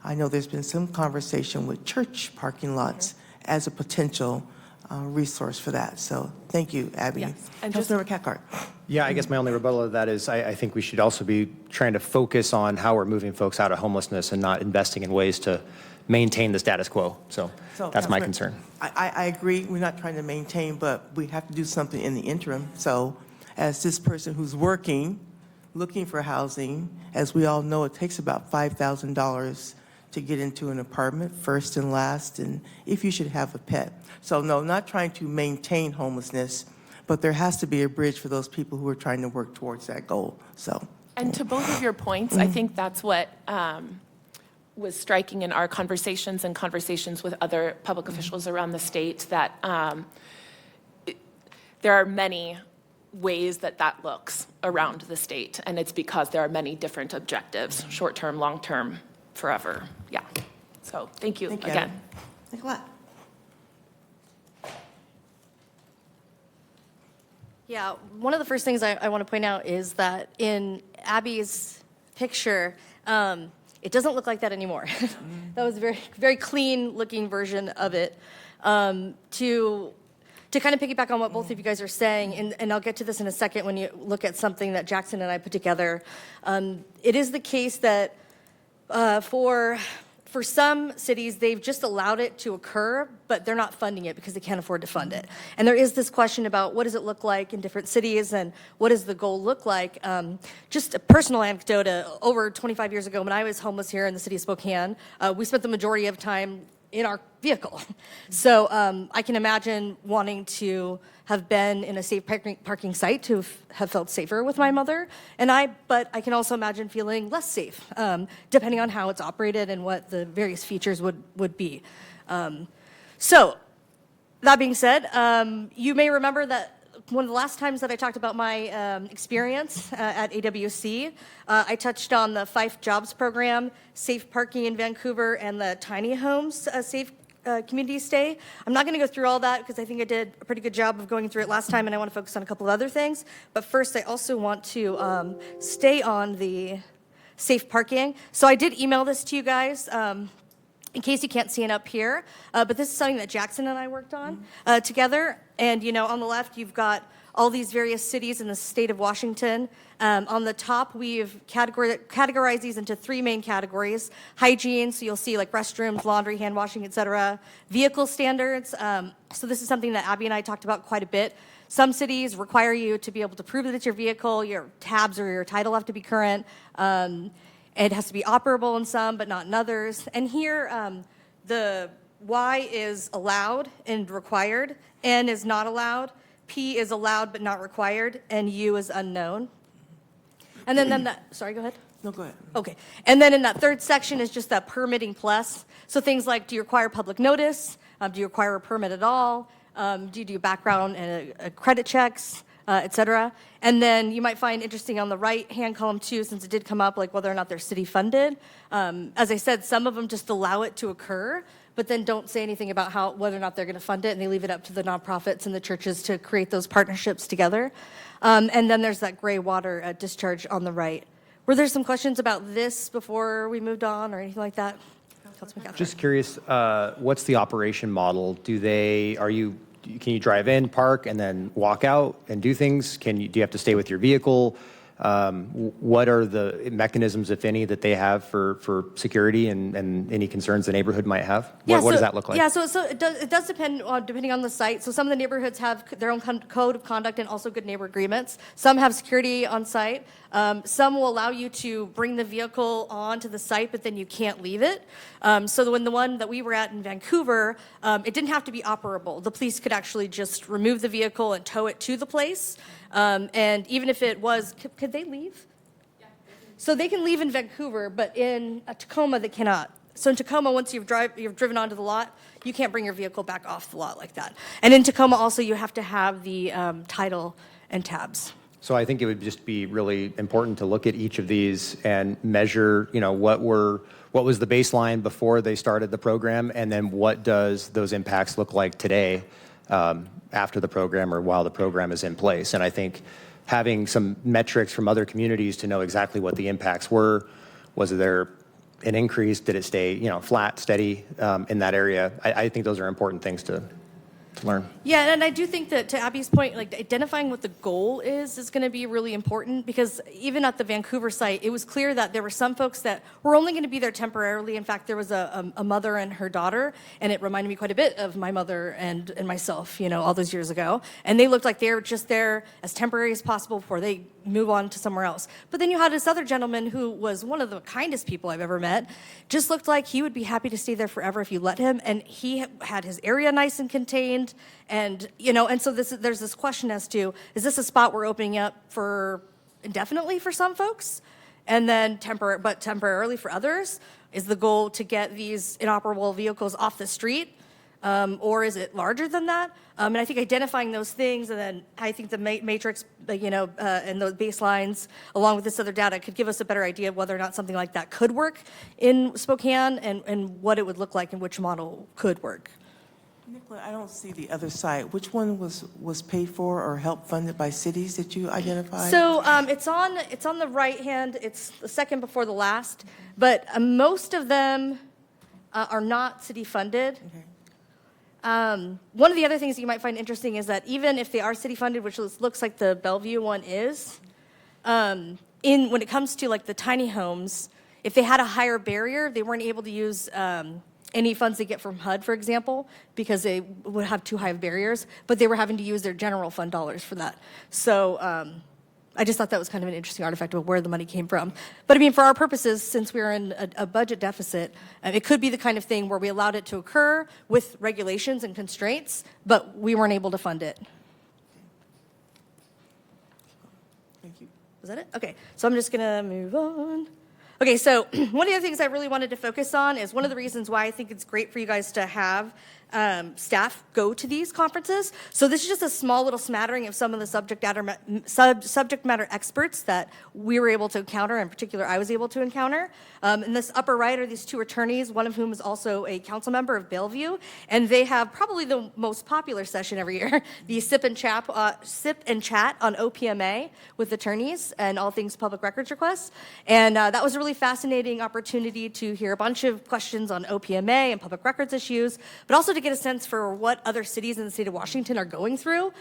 I know there's been some conversation with church parking lots as a potential resource for that. So thank you, Abby. Yes, and Councilmember Cathcart. Yeah, I guess my only rebuttal to that is I think we should also be trying to focus on how we're moving folks out of homelessness and not investing in ways to maintain the status quo. So that's my Councilmember, concern. I agree, we're not trying to maintain, but we have to do something in the interim. So as this person who's working, looking for housing, as we all know, it takes about $5,000 to get into an apartment, first and last, and if you should have a pet. So no, not trying to maintain homelessness, but there has to be a bridge for those people who are trying to work towards that goal, so. And to both of your points, I think that's what was striking in our conversations and conversations with other public officials around the state, that there are many ways that that looks around the state, and it's because there are many different objectives, short-term, long-term, forever, yeah. So thank you Thank you, again. Abby. Nicolette. Yeah, one of the first things I want to point out is that in Abby's picture, it doesn't look like that anymore. That was a very, very clean-looking version of it. To kind of piggyback on what both of you guys are saying, and I'll get to this in a second when you look at something that Jackson and I put together, it is the case that for some cities, they've just allowed it to occur, but they're not funding it because they can't afford to fund it. And there is this question about what does it look like in different cities and what does the goal look like? Just a personal anecdote, over 25 years ago when I was homeless here in the city of Spokane, we spent the majority of time in our vehicle. So I can imagine wanting to have been in a safe parking site to have felt safer with my mother and I, but I can also imagine feeling less safe, depending on how it's operated and what the various features would be. So that being said, you may remember that one of the last times that I talked about my experience at AWC, I touched on the Fife Jobs Program, safe parking in Vancouver, and the tiny homes safe community stay. I'm not going to go through all that because I think I did a pretty good job of going through it last time, and I want to focus on a couple of other things. But first, I also want to stay on the safe parking. So I did email this to you guys. In case you can't see it up here, but this is something that Jackson and I worked on together. And, you know, on the left, you've got all these various cities in the state of Washington. On the top, we've categorized these into three main categories. Hygiene, so you'll see like restrooms, laundry, hand washing, et cetera. Vehicle standards, so this is something that Abby and I talked about quite a bit. Some cities require you to be able to prove that it's your vehicle, your tabs or your title have to be current. It has to be operable in some, but not in others. And here, the Y is allowed and required, N is not allowed, P is allowed but not required, and U is unknown. And then that, sorry, go ahead. No, go ahead. Okay. And then in that third section is just that permitting plus. So things like, do you require public notice? Do you require a permit at all? Do you do background and credit checks? Et cetera. And then you might find interesting on the right-hand column too, since it did come up, like whether or not they're city-funded. As I said, some of them just allow it to occur, but then don't say anything about whether or not they're going to fund it, and they leave it up to the nonprofits and the churches to create those partnerships together. And then there's that gray water discharge on the right. Were there some questions about this before we moved on or anything like that? Councilman Cathcart. Just curious, what's the operation model? Can you drive in, park, and then walk out and do things? Do you have to stay with your vehicle? What are the mechanisms, if any, that they have for security and any concerns the neighborhood might have? What does that look like? Yeah, so it does depend depending on the site. So some of the neighborhoods have their own code of conduct and also good neighbor agreements. Some have security on site. Some will allow you to bring the vehicle onto the site, but then you can't leave it. So when the one that we were at in Vancouver, it didn't have to be operable. The police could actually just remove the vehicle and tow it to the place. And even if it was, could they leave? So they can leave in Vancouver, but in Tacoma, they cannot. So in Tacoma, once you've driven onto the lot, you can't bring your vehicle back off the lot like that. And in Tacoma, also, you have to have the title and tabs. So I think it would just be really important to look at each of these and measure, what was the baseline before they started the program, and then what does those impacts look like today after the program or while the program is in place. And I think having some metrics from other communities to know exactly what the impacts were, was there an increase, did it stay, flat, steady in that area? I think those are important things to learn. Yeah, and I do think that to Abby's point, like identifying what the goal is going to be really important, because even at the Vancouver site, it was clear that there were some folks that were only going to be there temporarily. In fact, there was a mother and her daughter, and it reminded me quite a bit of my mother and myself, all those years ago. And they looked like they were just there as temporary as possible before they move on to somewhere else. But then you had this other gentleman who was one of the kindest people I've ever met, just looked like he would be happy to stay there forever if you let him, and he had his area nice and contained. And, and so there's this question as to, is this a spot we're opening up for indefinitely for some folks? And then temporarily for others? Is the goal to get these inoperable vehicles off the street? Or is it larger than that? And I think identifying those things, and then I think the matrix, and the baselines, along with this other data, could give us a better idea of whether or not something like that could work in Spokane, and what it would look like and which model could work. Nicola, I don't see the other side. Which one was paid for or help funded by cities that you identified? So it's on the right hand. It's the second before the last, but most of them are not city funded. Okay. One of the other things that you might find interesting is that even if they are city funded, which looks like the Bellevue one is, when it comes to like the tiny homes, if they had a higher barrier, they weren't able to use any funds they get from HUD, for example, because they would have too high of barriers, but they were having to use their general fund dollars for that. So I just thought that was kind of an interesting artifact of where the money came from. But I mean, for our purposes, since we're in a budget deficit, it could be the kind of thing where we allowed it to occur with regulations and constraints, but we weren't able to fund it. Thank you. Was that it? Okay, so I'm just gonna move on. Okay, so one of the things I really wanted to focus on is one of the reasons why I think it's great for you guys to have staff go to these conferences. So this is just a small little smattering of some of the subject matter experts that we were able to encounter, in particular I was able to encounter. In this upper right are these two attorneys, one of whom is also a council member of Bellevue, and they have probably the most popular session every year, the Sip and Chat on OPMA with attorneys and all things public records requests. And that was a really fascinating opportunity to hear a bunch of questions on OPMA and public records issues, but also to get a sense for what other cities in the state of Washington are going through.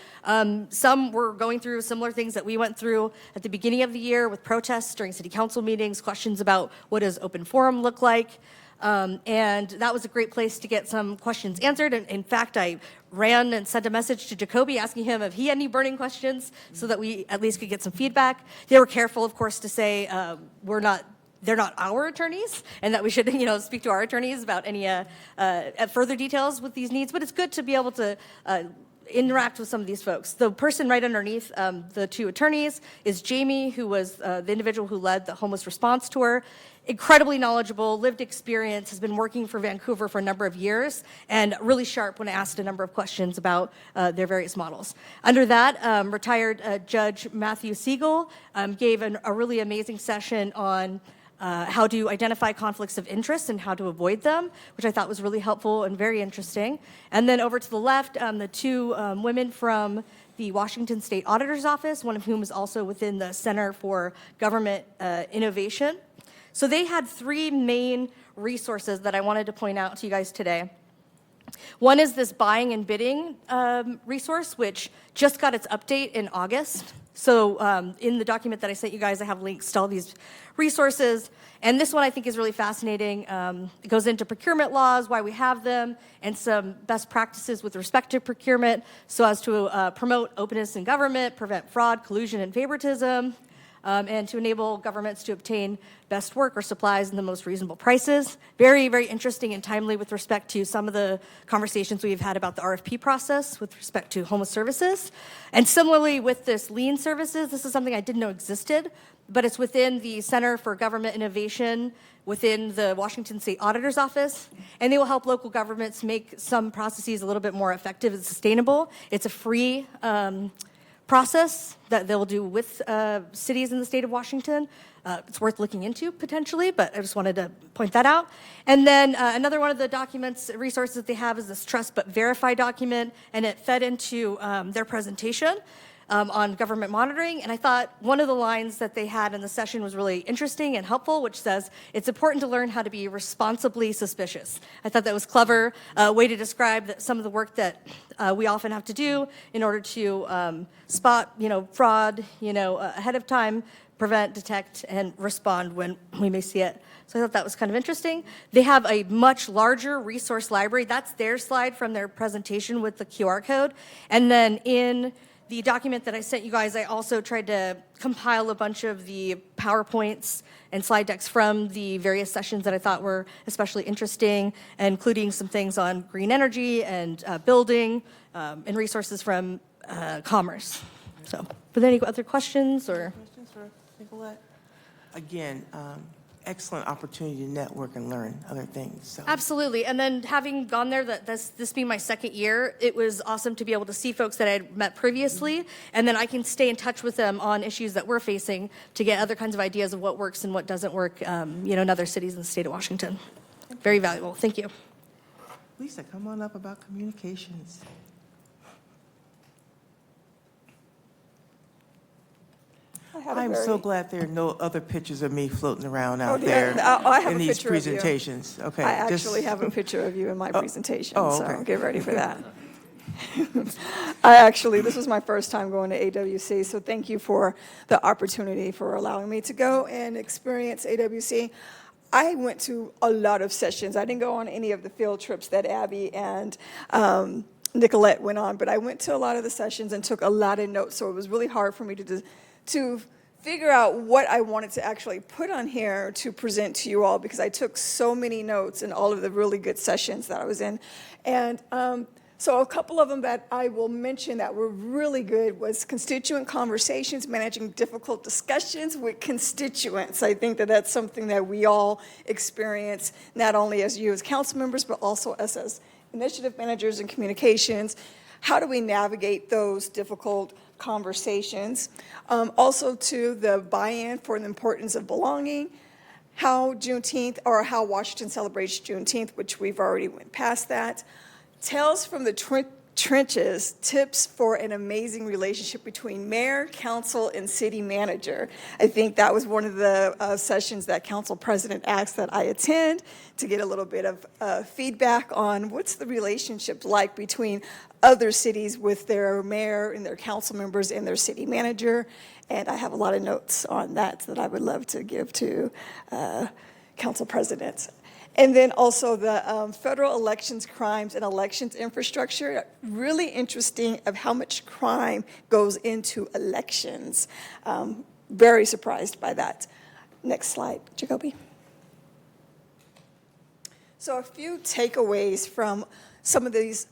Some were going through similar things that we went through at the beginning of the year with protests during city council meetings, questions about what does open forum look like. And that was a great place to get some questions answered. And in fact, I ran and sent a message to Jacoby asking him if he had any burning questions so that we at least could get some feedback. They were careful, of course, to say they're not our attorneys, and that we should, speak to our attorneys about any further details with these needs. But it's good to be able to interact with some of these folks. The person right underneath the two attorneys is Jamie, who was the individual who led the homeless response tour. Incredibly knowledgeable, lived experience, has been working for Vancouver for a number of years, and really sharp when I asked a number of questions about their various models. Under that, retired Judge Matthew Siegel gave a really amazing session on how to identify conflicts of interest and how to avoid them, which I thought was really helpful and very interesting. And then over to the left, the two women from the Washington State Auditor's Office, one of whom is also within the Center for Government Innovation. So they had three main resources that I wanted to point out to you guys today. One is this buying and bidding resource, which just got its update in August. So in the document that I sent you guys, I have links to all these resources. And this one I think is really fascinating. It goes into procurement laws, why we have them, and some best practices with respect to procurement so as to promote openness in government, prevent fraud, collusion, and favoritism, and to enable governments to obtain best work or supplies in the most reasonable prices. Very, very interesting and timely with respect to some of the conversations we've had about the RFP process with respect to homeless services. And similarly with this lien services, this is something I didn't know existed, but it's within the Center for Government Innovation within the Washington State Auditor's Office, and they will help local governments make some processes a little bit more effective and sustainable. It's a free process that they'll do with cities in the state of Washington. It's worth looking into potentially, but I just wanted to point that out. And then another one of the documents, resources that they have is this Trust But Verify document, and it fed into their presentation on government monitoring. And I thought one of the lines that they had in the session was really interesting and helpful, which says, it's important to learn how to be responsibly suspicious. I thought that was clever way to describe some of the work that we often have to do in order to spot, fraud, ahead of time, prevent, detect, and respond when we may see it. So I thought that was kind of interesting. They have a much larger resource library. That's their slide from their presentation with the QR code. And then in the document that I sent you guys, I also tried to compile a bunch of the PowerPoints and slide decks from the various sessions that I thought were especially interesting, including some things on green energy and building and resources from Commerce. So, are there any other questions or? Questions for Nicolette? Again, excellent opportunity to network and learn other things. So. Absolutely. And then having gone there, this being my second year, it was awesome to be able to see folks that I had met previously, and then I can stay in touch with them on issues that we're facing to get other kinds of ideas of what works and what doesn't work, in other cities in the state of Washington. Very valuable. Thank you. Lisa, come on up about communications. I'm so glad there are no other pictures of me floating around out there I have in a these picture of you. presentations. Okay. I actually have a picture of you in my presentation, okay. so get ready for that. This was my first time going to AWC, so thank you for the opportunity for allowing me to go and experience AWC. I went to a lot of sessions. I didn't go on any of the field trips that Abby and Nicolette went on, but I went to a lot of the sessions and took a lot of notes, so it was really hard for me to figure out what I wanted to actually put on here to present to you all, because I took so many notes in all of the really good sessions that I was in. And so a couple of them that I will mention that were really good was constituent conversations, managing difficult discussions with constituents. I think that that's something that we all experience, not only as you as council members, but also us as initiative managers and communications. How do we navigate those difficult conversations? Also to the buy-in for the importance of belonging, how Washington celebrates Juneteenth, which we've already went past that. Tales from the trenches, tips for an amazing relationship between mayor, council, and city manager. I think that was one of the sessions that council president asked that I attend to get a little bit of feedback on what's the relationship like between other cities with their mayor and their council members and their city manager. And I have a lot of notes on that I would love to give to council presidents. And then also the federal elections crimes and elections infrastructure, really interesting of how much crime goes into elections. Very surprised by that. Next slide, Jacoby. So a few takeaways from some of these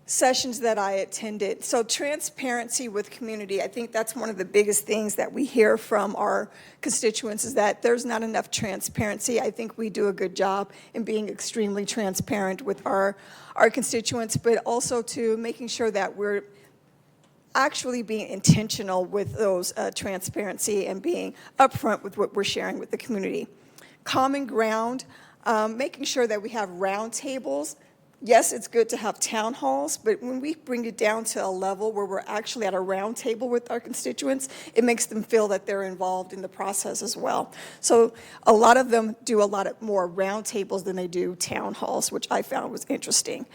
sessions that I attended. So transparency with community, I think that's one of the biggest things that we hear from our constituents is that there's not enough transparency. I think we do a good job in being extremely transparent with our constituents, but also to making sure that we're actually being intentional with those transparency and being upfront with what we're sharing with the community. Common ground, making sure that we have roundtables yes, it's good to have town halls, but when we bring it down to a level where we're actually at a round table with our constituents, it makes them feel that they're involved in the process as well. So a lot of them do a lot of more round tables than they do town halls, which I found was interesting.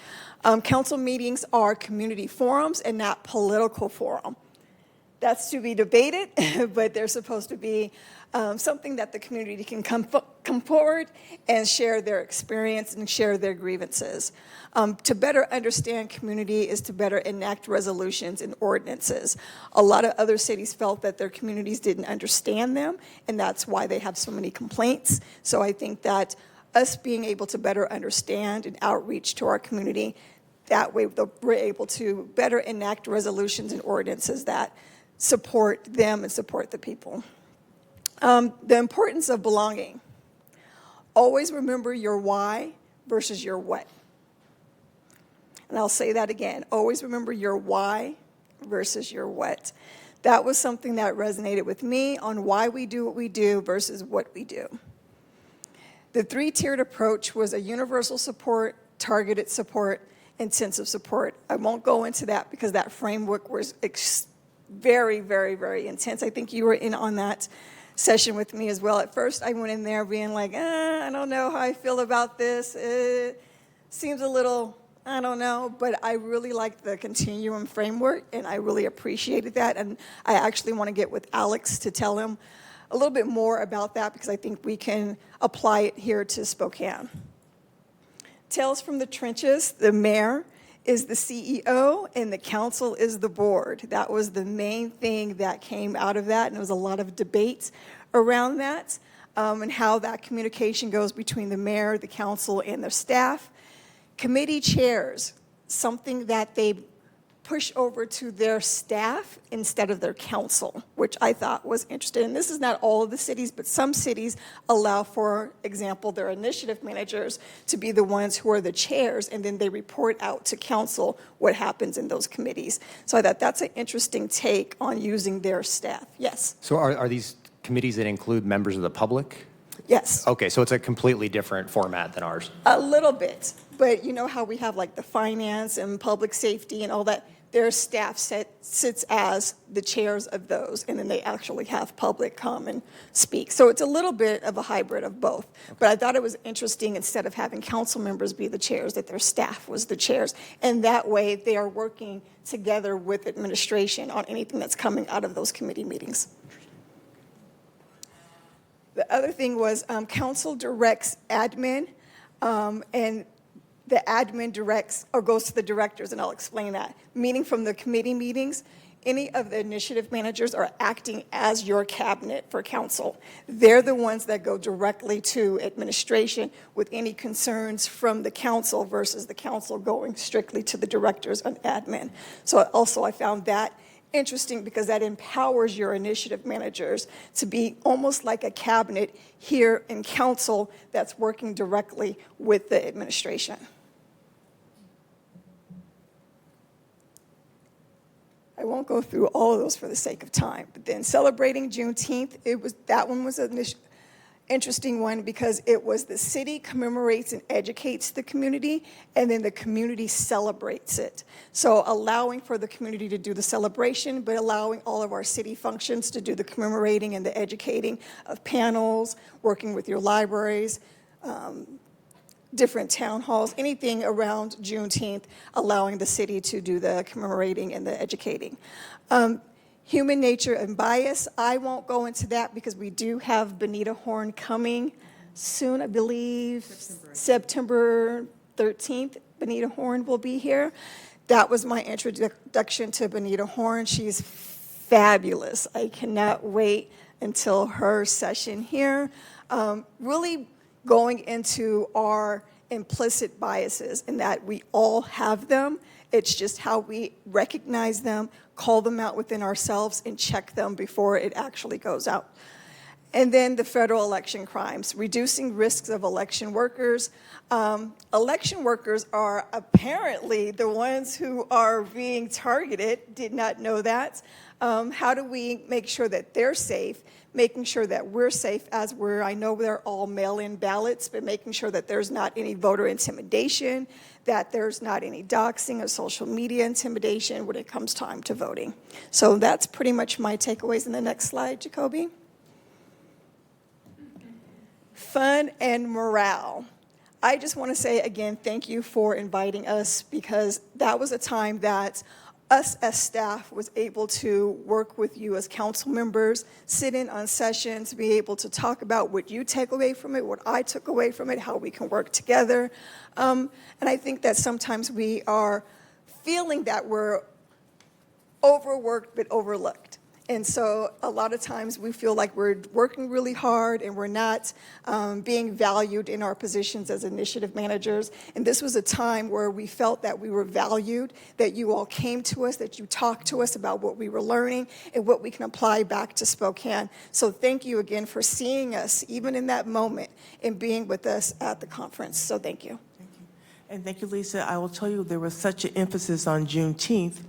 Council meetings are community forums and not political forum. That's to be debated, but they're supposed to be something that the community can come forward and share their experience and share their grievances. To better understand community is to better enact resolutions and ordinances. A lot of other cities felt that their communities didn't understand them, and that's why they have so many complaints. So I think that us being able to better understand and outreach to our community, that way we're able to better enact resolutions and ordinances that support them and support the people. The importance of belonging. Always remember your why versus your what. And I'll say that again. Always remember your why versus your what. That was something that resonated with me on why we do what we do versus what we do. The three-tiered approach was a universal support, targeted support, intensive support. I won't go into that because that framework was very, very, very intense. I think you were in on that session with me as well. At first, I went in there being like, I don't know how I feel about this. It seems a little, I don't know, but I really liked the continuum framework, and I really appreciated that. And I actually want to get with Alex to tell him a little bit more about that because I think we can apply it here to Spokane. Tales from the trenches, the mayor is the CEO and the council is the board. That was the main thing that came out of that, and there was a lot of debates around that and how that communication goes between the mayor, the council, and their staff. Committee chairs, something that they push over to their staff instead of their council, which I thought was interesting. And this is not all of the cities, but some cities allow, for example, their initiative managers to be the ones who are the chairs, and then they report out to council what happens in those committees. So I thought that's an interesting take on using their staff. Yes? So are these committees that include members of the public? Yes. Okay, so it's a completely different format than ours. A little bit, but you know how we have like the finance and public safety and all that? Their staff sits as the chairs of those, and then they actually have public come and speak. So it's a little bit of a hybrid of both. Okay. But I thought it was interesting, instead of having council members be the chairs, that their staff was the chairs. And that way they are working together with administration on anything that's coming out of those committee meetings. The other thing was council directs admin, and the admin directs or goes to the directors, and I'll explain that. Meaning from the committee meetings, any of the initiative managers are acting as your cabinet for council. They're the ones that go directly to administration with any concerns from the council versus the council going strictly to the directors and admin. So also I found that interesting because that empowers your initiative managers to be almost like a cabinet here in council that's working directly with the administration. I won't go through all of those for the sake of time, but then celebrating Juneteenth, that one was an interesting one because it was the city commemorates and educates the community, and then the community celebrates it. So allowing for the community to do the celebration, but allowing all of our city functions to do the commemorating and the educating of panels, working with your libraries, different town halls, anything around Juneteenth, allowing the city to do the commemorating and the educating. Human nature and bias, I won't go into that because we do have Benita Horn coming soon, I believe. September 13th, Benita Horn will be here. That was my introduction to Benita Horn. She's fabulous. I cannot wait until her session here. Really going into our implicit biases in that we all have them. It's just how we recognize them, call them out within ourselves, and check them before it actually goes out. And then the federal election crimes, reducing risks of election workers. Election workers are apparently the ones who are being targeted. Did not know that. How do we make sure that they're safe, making sure that we're safe as we're, I know they're all mail-in ballots, but making sure that there's not any voter intimidation, that there's not any doxing or social media intimidation when it comes time to voting. So that's pretty much my takeaways. In the next slide, Jacoby. Fun and morale. I just want to say again, thank you for inviting us, because that was a time that us as staff was able to work with you as council members, sit in on sessions, be able to talk about what you take away from it, what I took away from it, how we can work together. And I think that sometimes we are feeling that we're overworked but overlooked. And so a lot of times we feel like we're working really hard and we're not being valued in our positions as initiative managers. And this was a time where we felt that we were valued, that you all came to us, that you talked to us about what we were learning and what we can apply back to Spokane. So thank you again for seeing us, even in that moment, and being with us at the conference. So thank you. And thank you, Lisa. I will tell you, there was such an emphasis on Juneteenth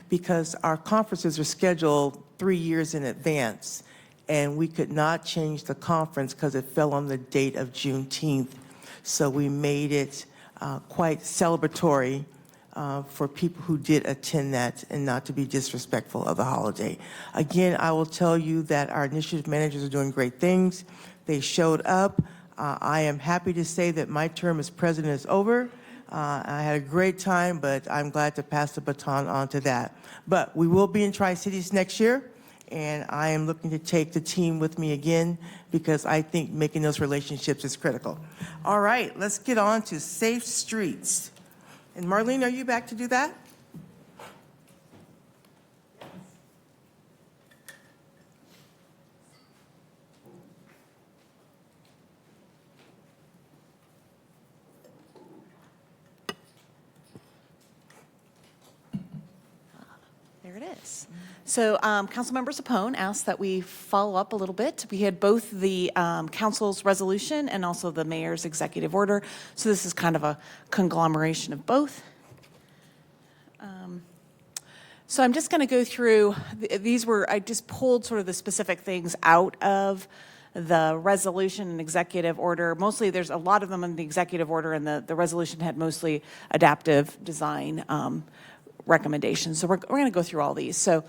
because our conferences are scheduled 3 years in advance, and we could not change the conference because it fell on the date of Juneteenth. So we made it quite celebratory for people who did attend that, and not to be disrespectful of the holiday. Again, I will tell you that our initiative managers are doing great things. They showed up. I am happy to say that my term as president is over. I had a great time, but I'm glad to pass the baton on to that. But we will be in Tri-Cities next year, and I am looking to take the team with me again because I think making those relationships is critical. All right, let's get on to Safe Streets. And Marlene, are you back to do that? There it is. So Councilmember Sapone asked that we follow up a little bit. We had both the council's resolution and also the mayor's executive order. So this is kind of a conglomeration of both. So I'm just going to go through, I just pulled sort of the specific things out of the resolution and executive order. Mostly there's a lot of them in the executive order, and the resolution had mostly adaptive design recommendations. So we're going to go through all these. So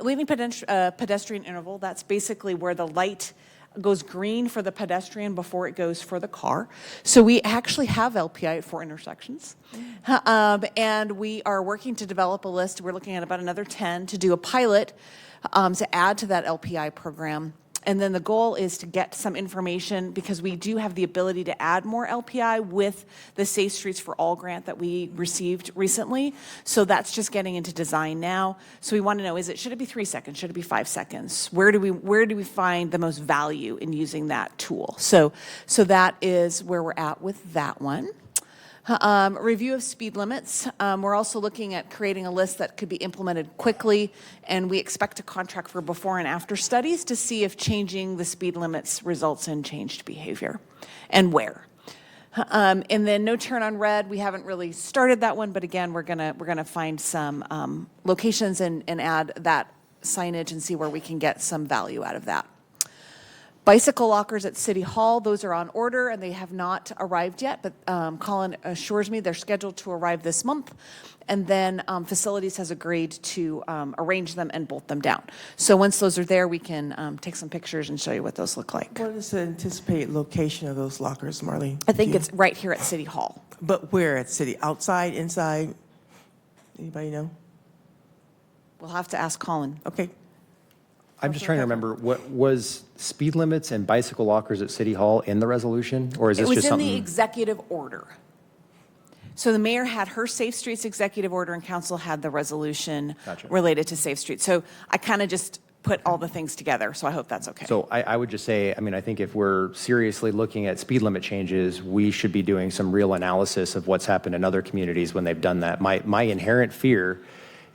leaving pedestrian interval, that's basically where the light goes green for the pedestrian before it goes for the car. So we actually have LPI at 4 intersections. And we are working to develop a list. We're looking at about another 10 to do a pilot to add to that LPI program. And then the goal is to get some information, because we do have the ability to add more LPI with the Safe Streets for All grant that we received recently. So that's just getting into design now. So we want to know, should it be 3 seconds? Should it be 5 seconds? Where do we find the most value in using that tool? So that is where we're at with that one. Review of speed limits. We're also looking at creating a list that could be implemented quickly, and we expect to contract for before and after studies to see if changing the speed limits results in changed behavior and where. And then no turn on red. We haven't really started that one, but again, we're gonna find some locations and add that signage and see where we can get some value out of that. Bicycle lockers at City Hall, those are on order and they have not arrived yet, but Colin assures me they're scheduled to arrive this month. And then Facilities has agreed to arrange them and bolt them down. So once those are there, we can take some pictures and show you what those look like. What is the anticipated location of those lockers, Marlene? I think it's right here at City Hall. But where at City? Outside, inside? Anybody know? We'll have to ask Colin. Okay. I'm just trying to remember, what was speed limits and bicycle lockers at City Hall in the resolution? Or is this just It was in something? the executive order. So the mayor had her Safe Streets executive order and council had the resolution Gotcha. related to Safe Streets. So I kind of just put all the things together, so I hope that's okay. So I would just say, I think if we're seriously looking at speed limit changes, we should be doing some real analysis of what's happened in other communities when they've done that. My inherent fear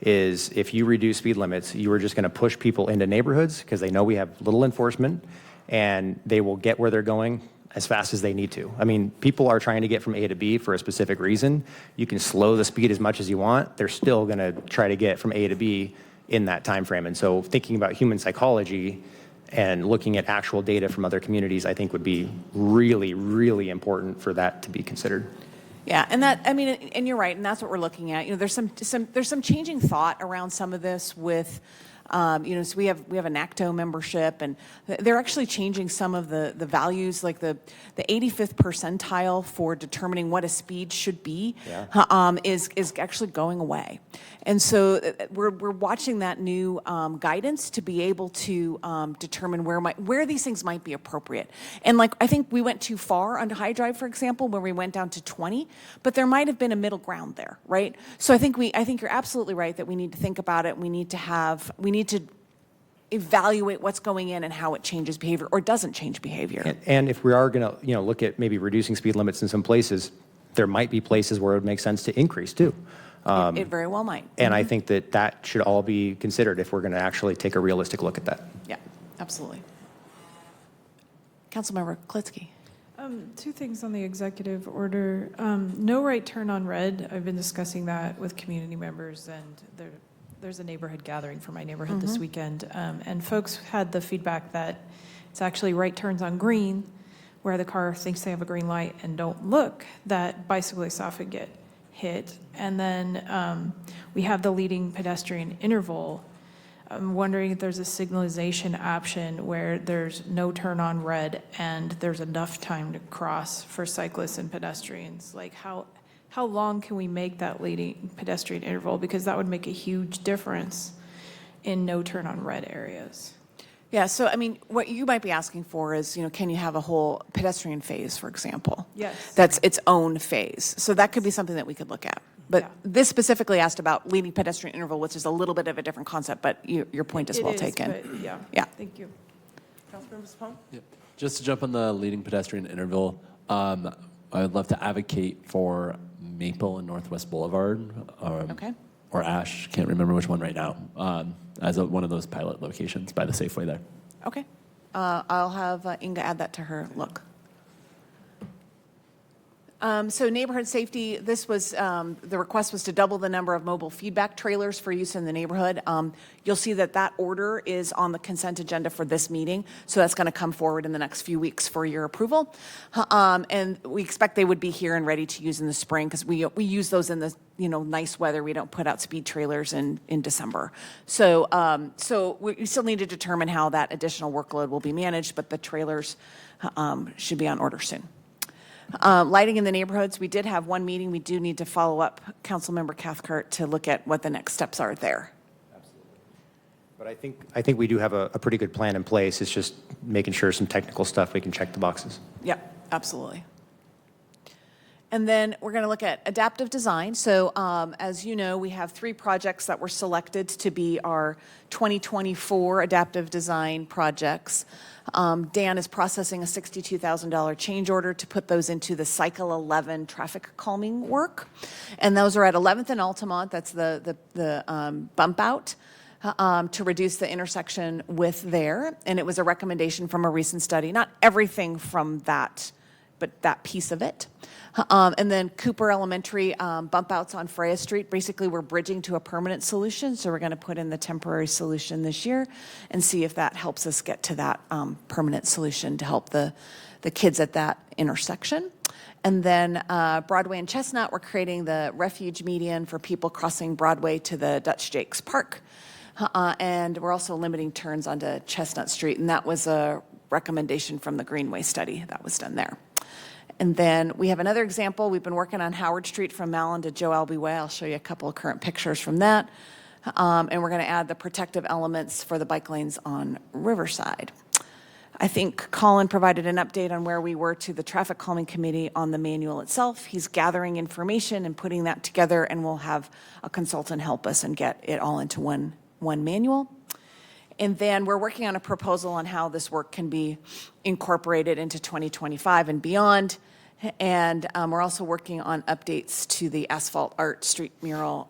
is if you reduce speed limits, you are just going to push people into neighborhoods because they know we have little enforcement, and they will get where they're going as fast as they need to. People are trying to get from A to B for a specific reason. You can slow the speed as much as you want. They're still going to try to get from A to B in that time frame. And so thinking about human psychology and looking at actual data from other communities, I think would be really, really important for that to be considered. Yeah, and that, I mean, and you're right, and that's what we're looking at. You know, there's some changing thought around some of this with, you know, so we have a NACTO membership, and they're actually changing some of the values, like the 85th percentile for determining what a speed should be, is actually going away. And so we're watching that new guidance to be able to determine where these things might be appropriate. And like, I think we went too far on High Drive, for example, where we went down to 20, but there might have been a middle ground there, right? So I think you're absolutely right that we need to think about it. We need to evaluate what's going in and how it changes behavior or doesn't change behavior. And if we are going to, you know, look at maybe reducing speed limits in some places, there might be places where it would make sense to increase too. It very well might. And I think that should all be considered if we're going to actually take a realistic look at that. Yeah, absolutely. Councilmember Klitsky. Two things on the executive order. No right turn on red. I've been discussing that with community members, and there's a neighborhood gathering for my neighborhood this weekend. And folks had the feedback that it's actually right turns on green, where the car thinks they have a green light and don't look, that bicyclists often get hit. And then we have the leading pedestrian interval. I'm wondering if there's a signalization option where there's no turn on red and there's enough time to cross for cyclists and pedestrians. Like how long can we make that leading pedestrian interval? Because that would make a huge difference in no turn on red areas. Yeah, so I mean, what you might be asking for is, you know, can you have a whole pedestrian phase, for example? Yes. That's its own phase. So that could be something that we could look at. But this specifically asked about leading pedestrian interval, which is a little bit of a different concept, but your point is well taken. But yeah. Yeah. Thank you. Councilmember Sapone? Yep. Just to jump on the leading pedestrian interval, I would love to advocate for Maple and Northwest Boulevard. Okay. Or Ash, can't remember which one right now, as one of those pilot locations by the Safeway there. Okay. I'll have Inga add that to her look. So neighborhood safety, this was, the request was to double the number of mobile feedback trailers for use in the neighborhood. You'll see that order is on the consent agenda for this meeting, so that's going to come forward in the next few weeks for your approval. And we expect they would be here and ready to use in the spring, because we use those in the, you know, nice weather. We don't put out speed trailers in December. So we still need to determine how that additional workload will be managed, but the trailers should be on order soon. Lighting in the neighborhoods, we did have one meeting. We do need to follow up, Councilmember Cathcart, to look at what the next steps are there. Absolutely. But I think we do have a pretty good plan in place. It's just making sure some technical stuff we can check the boxes. Yep, absolutely. And then we're going to look at adaptive design. So as you know, we have 3 projects that were selected to be our 2024 adaptive design projects. Dan is processing a $62,000 change order to put those into the Cycle 11 traffic calming work. And those are at 11th and Altamont. That's the bump out to reduce the intersection width there. And it was a recommendation from a recent study. Not everything from that, but that piece of it. And then Cooper Elementary bump outs on Freya Street. Basically, we're bridging to a permanent solution, so we're going to put in the temporary solution this year and see if that helps us get to that permanent solution to help the kids at that intersection. And then Broadway and Chestnut, we're creating the refuge median for people crossing Broadway to the Dutch Jakes Park. And we're also limiting turns onto Chestnut Street, and that was a recommendation from the Greenway study that was done there. And then we have another example. We've been working on Howard Street from Mallon to Joe Albee Way. I'll show you a couple of current pictures from that. And we're going to add the protective elements for the bike lanes on Riverside. I think Colin provided an update on where we were to the Traffic Calming Committee on the manual itself. He's gathering information and putting that together, and we'll have a consultant help us and get it all into one manual. And then we're working on a proposal on how this work can be incorporated into 2025 and beyond. And we're also working on updates to the asphalt art street mural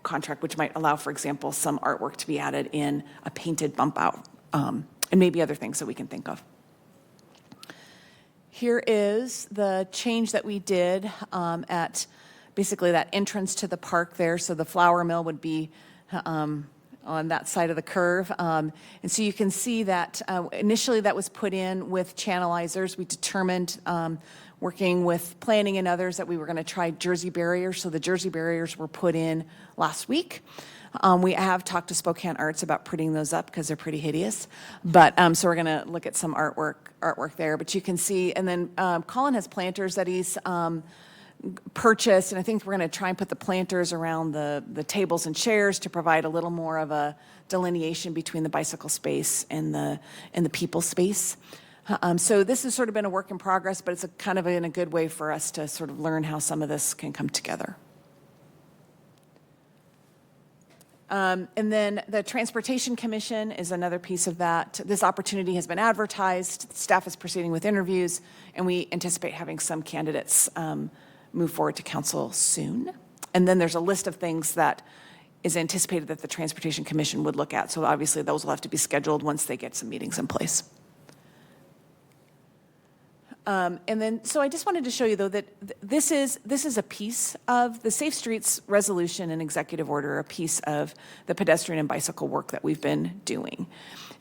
contract, which might allow, for example, some artwork to be added in a painted bump out, and maybe other things that we can think of. Here is the change that we did at basically that entrance to the park there. So the flour mill would be on that side of the curve. And so you can see that initially that was put in with channelizers. We determined, working with planning and others, that we were going to try Jersey barriers. So the Jersey barriers were put in last week. We have talked to Spokane Arts about putting those up because they're pretty hideous. But so we're going to look at some artwork there. But you can see, and then Colin has planters that he's purchased, and I think we're going to try and put the planters around the tables and chairs to provide a little more of a delineation between the bicycle space and the people space. So this has sort of been a work in progress, but it's kind of in a good way for us to sort of learn how some of this can come together. And then the Transportation Commission is another piece of that. This opportunity has been advertised. Staff is proceeding with interviews, and we anticipate having some candidates move forward to council soon. And then there's a list of things that is anticipated that the Transportation Commission would look at. So obviously those will have to be scheduled once they get some meetings in place. And then, so I just wanted to show you, though, that this is a piece of the Safe Streets resolution and executive order, a piece of the pedestrian and bicycle work that we've been doing.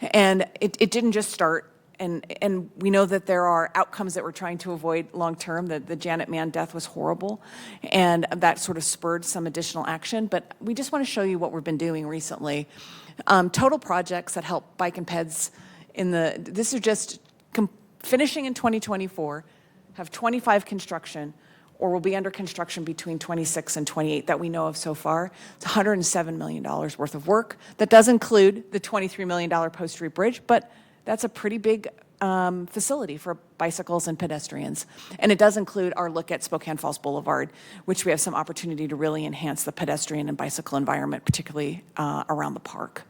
And it didn't just start, and we know that there are outcomes that we're trying to avoid long-term. The Janet Mann death was horrible, and that sort of spurred some additional action. But we just want to show you what we've been doing recently. Total projects that help bike and peds this is just finishing in 2024, have 25 construction, or will be under construction between 26 and 28 that we know of so far. It's $107 million worth of work. That does include the $23 million Post Street Bridge, but that's a pretty big facility for bicycles and pedestrians. And it does include our look at Spokane Falls Boulevard, which we have some opportunity to really enhance the pedestrian and bicycle environment, particularly around the park.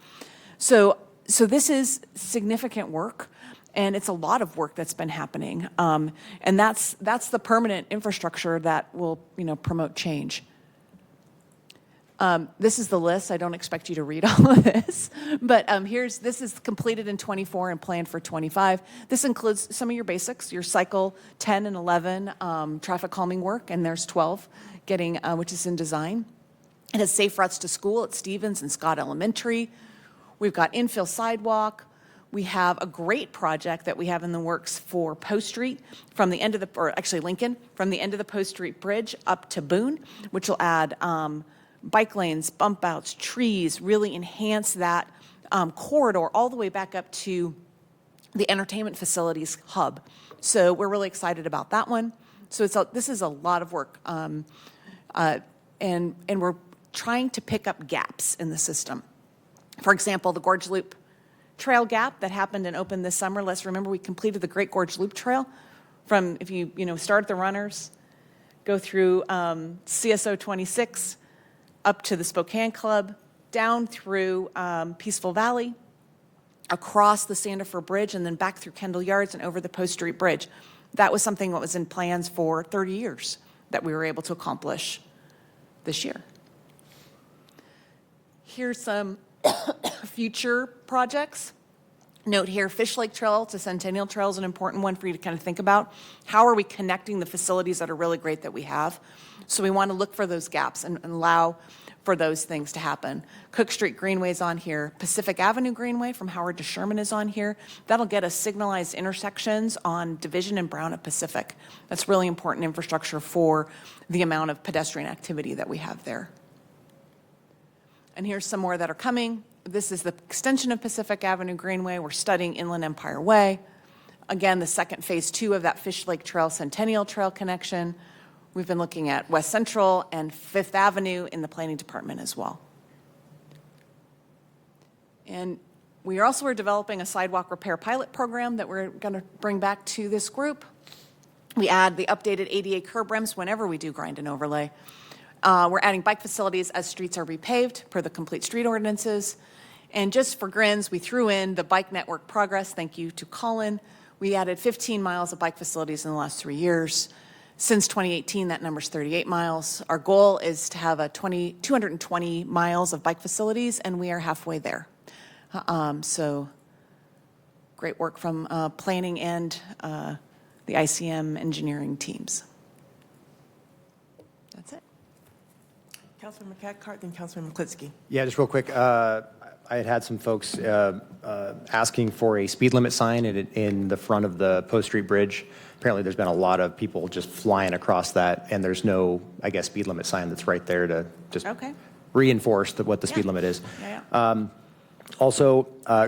So this is significant work. And it's a lot of work that's been happening. And that's the permanent infrastructure that will, promote change. This is the list. I don't expect you to read all of this. But this is completed in 24 and planned for 25. This includes some of your basics, your cycle 10 and 11 traffic calming work, and there's 12 which is in design. It has safe routes to school at Stevens and Scott Elementary. We've got infill sidewalk. We have a great project that we have in the works for Post Street from the end of Lincoln, from the end of the Post Street Bridge up to Boone, which will add bike lanes, bump outs, trees, really enhance that corridor all the way back up to the entertainment facilities hub. So we're really excited about that one. So this is a lot of work. And we're trying to pick up gaps in the system. For example, the Gorge Loop Trail gap that happened and opened this summer. Let's remember we completed the Great Gorge Loop Trail from, if you start at the runners, go through CSO 26, up to the Spokane Club, down through Peaceful Valley, across the Sandifer Bridge, and then back through Kendall Yards and over the Post Street Bridge. That was something that was in plans for 30 years that we were able to accomplish this year. Here's some future projects. Note here, Fish Lake Trail to Centennial Trail is an important one for you to kind of think about. How are we connecting the facilities that are really great that we have? So we want to look for those gaps and allow for those things to happen. Cook Street Greenway is on here. Pacific Avenue Greenway from Howard to Sherman is on here. That'll get us signalized intersections on Division and Brown at Pacific. That's really important infrastructure for the amount of pedestrian activity that we have there. And here's some more that are coming. This is the extension of Pacific Avenue Greenway. We're studying Inland Empire Way. Again, the second phase 2 of that Fish Lake Trail Centennial Trail connection. We've been looking at West Central and Fifth Avenue in the planning department as well. And we also are developing a sidewalk repair pilot program that we're going to bring back to this group. We add the updated ADA curb ramps whenever we do grind and overlay. We're adding bike facilities as streets are repaved per the complete street ordinances. And just for grins, we threw in the bike network progress. Thank you to Colin. We added 15 miles of bike facilities in the last 3 years. Since 2018, that number's 38 miles. Our goal is to have 220 miles of bike facilities, and we are halfway there. So great work from planning and the ICM engineering teams. That's it. Councilman Cathcart, then Councilman McCliskey. Yeah, just real quick. I had some folks asking for a speed limit sign in the front of the Post Street Bridge. Apparently, there's been a lot of people just flying across that, and there's no, I guess, speed limit sign that's right there to just Okay. reinforce what the speed limit is. Yeah. Also,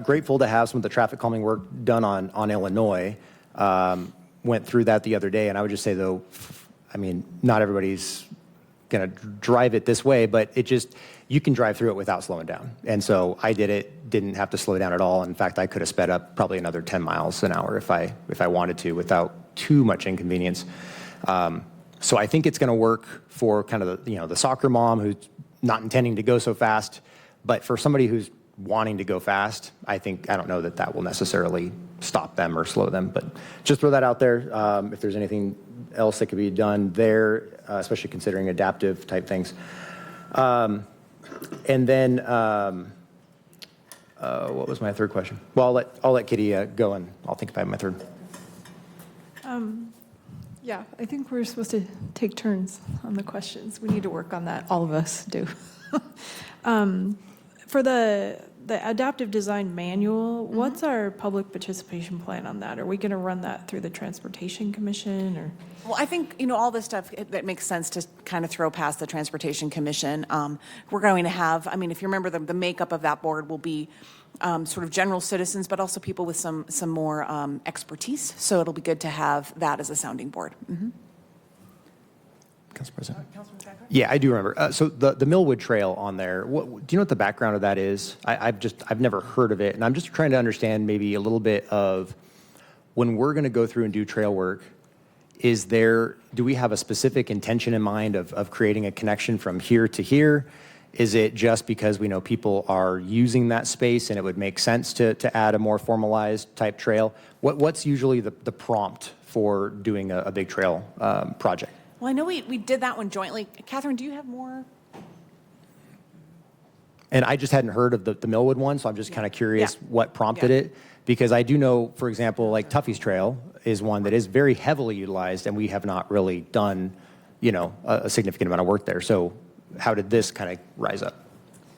grateful to have some of the traffic calming work done on Illinois. Went through that the other day, and I would just say, though, I mean, not everybody's going to drive it this way, but it just, you can drive through it without slowing down. And so I did it, didn't have to slow down at all. In fact, I could have sped up probably another 10 miles an hour if I wanted to without too much inconvenience. So I think it's going to work for kind of the soccer mom who's not intending to go so fast, but for somebody who's wanting to go fast, I don't know that will necessarily stop them or slow them, but just throw that out there. If there's anything else that could be done there, especially considering adaptive type things. And then, what was my third question? Well, I'll let Kitty go, and I'll think if I have my third. Yeah, I think we're supposed to take turns on the questions. We need to work on that. All of us do. For the adaptive design manual, what's our public participation plan on that? Are we going to run that through the Transportation Commission or? Well, I think, all this stuff, that makes sense to kind of throw past the Transportation Commission. We're going to have, if you remember, the makeup of that board will be sort of general citizens, but also people with some more expertise. So it'll be good to have that as a sounding board. Mm-hmm. Council President? Yeah, I do remember. So the Millwood Trail on there, do you know what the background of that is? I've never heard of it, and I'm just trying to understand maybe a little bit of when we're going to go through and do trail work, do we have a specific intention in mind of creating a connection from here to here? Is it just because we know people are using that space and it would make sense to add a more formalized type trail? What's usually the prompt for doing a big trail project? Well, I know we did that one jointly. Catherine, do you have more? And I just hadn't heard of the Millwood one, so I'm just kind of curious what prompted Yeah. it. Because I do know, for example, like Tuffy's Trail is one that is very heavily utilized, and we have not really done, a significant amount of work there. So how did this kind of rise up?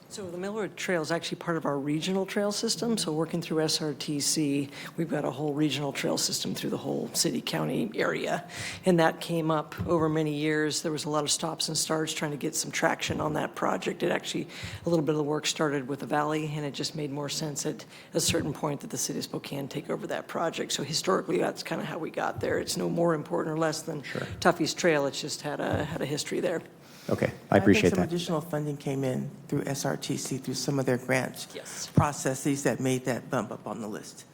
So the Millwood Trail is actually part of our regional trail system. So working through SRTC, we've got a whole regional trail system through the whole city, county area. And that came up over many years. There was a lot of stops and starts trying to get some traction on that project. It actually, a little bit of the work started with the valley, and it just made more sense at a certain point that the city of Spokane take over that project. So historically, that's kind of how we got there. It's no more important or less than Tuffy's Trail. It's just had a history there. Okay, I appreciate think some that. additional funding came in through SRTC, through some of their grant Yes. processes that made that bump up on the list.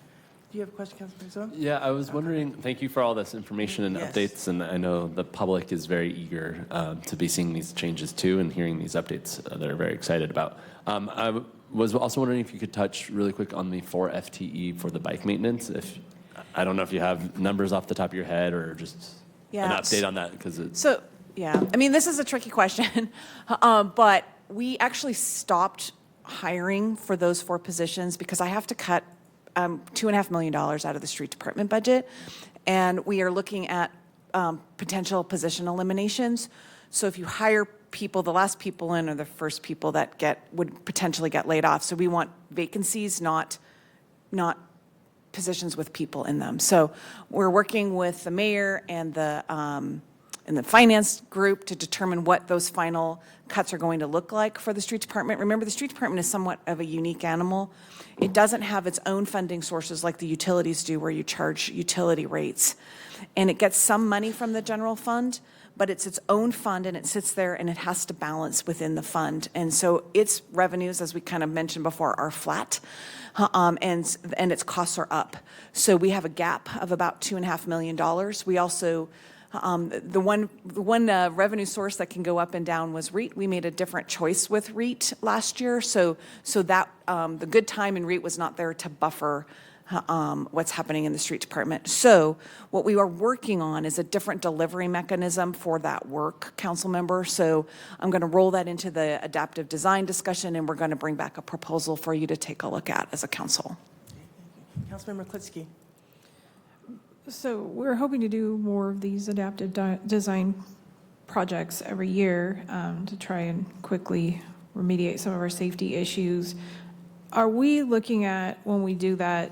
Do you have a question, Councilman Zone? Yeah, I was wondering, thank you for all this information and Yes. updates, and I know the public is very eager to be seeing these changes too and hearing these updates that they're very excited about. I was also wondering if you could touch really quick on the 4 FTE for the bike maintenance. I don't know if you have numbers off the top of your head or just an update on that, because it's... So, this is a tricky question, but we actually stopped hiring for those 4 positions because I have to cut $2.5 million out of the street department budget, and we are looking at potential position eliminations. So if you hire people, the last people in are the first people that would potentially get laid off. So we want vacancies, not positions with people in them. So we're working with the mayor and the finance group to determine what those final cuts are going to look like for the street department. Remember, the street department is somewhat of a unique animal. It doesn't have its own funding sources like the utilities do, where you charge utility rates. And it gets some money from the general fund, but it's its own fund, and it sits there and it has to balance within the fund. And so its revenues, as we kind of mentioned before, are flat. And its costs are up. So we have a gap of about $2.5 million. We also the one revenue source that can go up and down was REIT. We made a different choice with REIT last year, so that the good time in REIT was not there to buffer what's happening in the street department. So what we are working on is a different delivery mechanism for that work, council member. So I'm going to roll that into the adaptive design discussion, and we're going to bring back a proposal for you to take a look at as a council. Councilmember Klitsky. So we're hoping to do more of these adaptive design projects every year to try and quickly remediate some of our safety issues. Are we looking at, when we do that,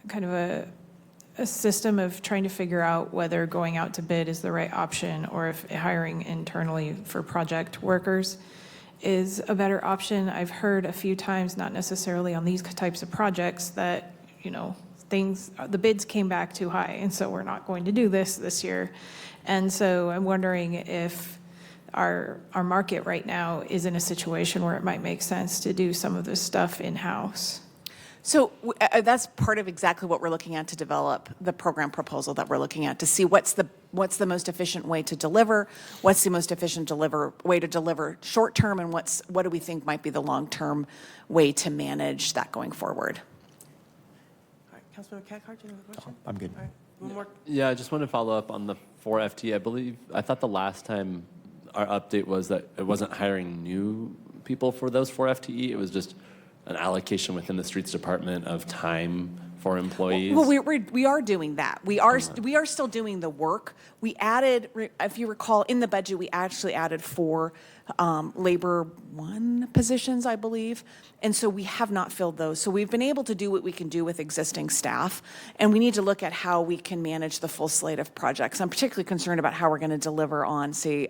kind of a system of trying to figure out whether going out to bid is the right option, or if hiring internally for project workers is a better option? I've heard a few times, not necessarily on these types of projects, that, the bids came back too high, and so we're not going to do this year. And so I'm wondering if our market right now is in a situation where it might make sense to do some of this stuff in-house. So that's part of exactly what we're looking at to develop the program proposal that we're looking at, to see what's the most efficient way to deliver, what's the most efficient way to deliver short term, and what do we think might be the long-term way to manage that going forward. All right, Councilmember Cathcart, do you have a question? I'm good. All right, one more. Yeah, I just want to follow up on the 4FT. I thought the last time our update was that it wasn't hiring new people for those 4FTE. It was just an allocation within the streets department of time for employees. Well, we are doing that. We are still doing the work. We added, if you recall, in the budget, we actually added 4 labor 1 positions, I believe. And so we have not filled those. So we've been able to do what we can do with existing staff. And we need to look at how we can manage the full slate of projects. I'm particularly concerned about how we're going to deliver on, say,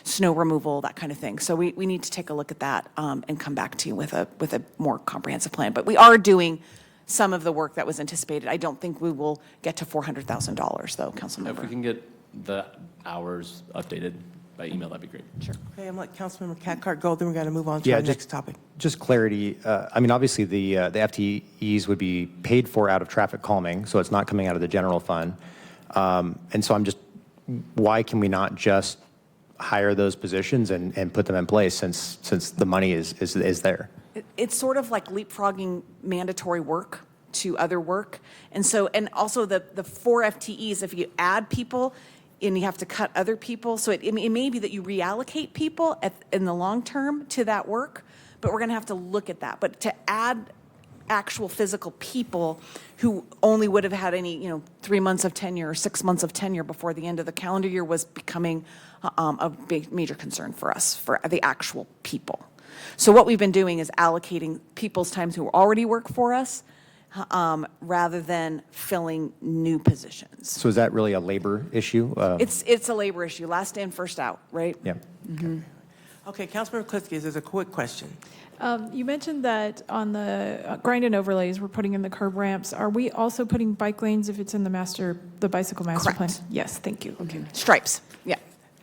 snow removal, that kind of thing. So we need to take a look at that and come back to you with a more comprehensive plan. But we are doing some of the work that was anticipated. I don't think we will get to $400,000, though, Councilmember. If we can get the hours updated by email, that'd be great. Sure. Okay, I'm like Councilmember Cathcart go, then we're going to move on to our next topic. Just clarity, obviously, the FTEs would be paid for out of traffic calming, so it's not coming out of the general fund. And so why can we not just hire those positions and put them in place since the money is there? It's sort of like leapfrogging mandatory work to other work. And so, and also the 4 FTEs, if you add people and you have to cut other people, so it may be that you reallocate people in the long term to that work, but we're going to have to look at that. But to add actual physical people who only would have had any, 3 months of tenure or 6 months of tenure before the end of the calendar year was becoming a big, major concern for us, for the actual people. So what we've been doing is allocating people's times who already work for us rather than filling new positions. So is that really a labor issue? It's a labor issue, last in, first out, right? Yeah. Okay, Councilmember Klitzky, there's a quick question. You mentioned that on the grind and overlays, we're putting in the curb ramps. Are we also putting bike lanes if it's in the bicycle master plan? Correct. Yes, thank you. Okay. Stripes, yeah.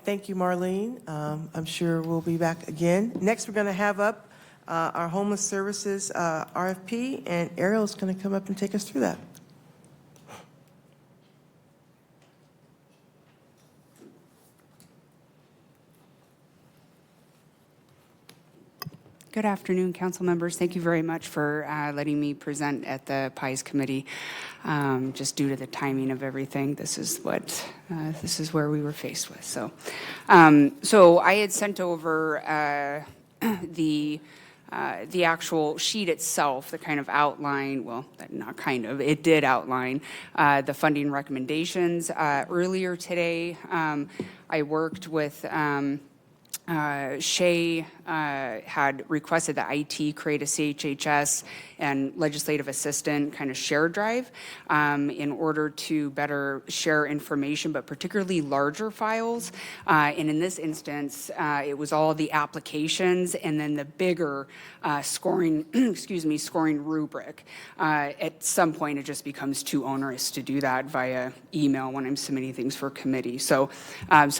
Thank you, Marlene. I'm sure we'll be back again. Next, we're going to have up our homeless services RFP, and Ariel's going to come up and take us through that. Good afternoon, council members. Thank you very much for letting me present at the PIES committee. Just due to the timing of everything, this is where we were faced with. So I had sent over the actual sheet itself, the kind of outline, well, not kind of, it did outline the funding recommendations. Earlier today, I worked with Shay had requested that IT create a CHHS and legislative assistant kind of share drive in order to better share information, but particularly larger files. And in this instance, it was all the applications and then the bigger scoring, scoring rubric. At some point, it just becomes too onerous to do that via email when I'm submitting things for committee. So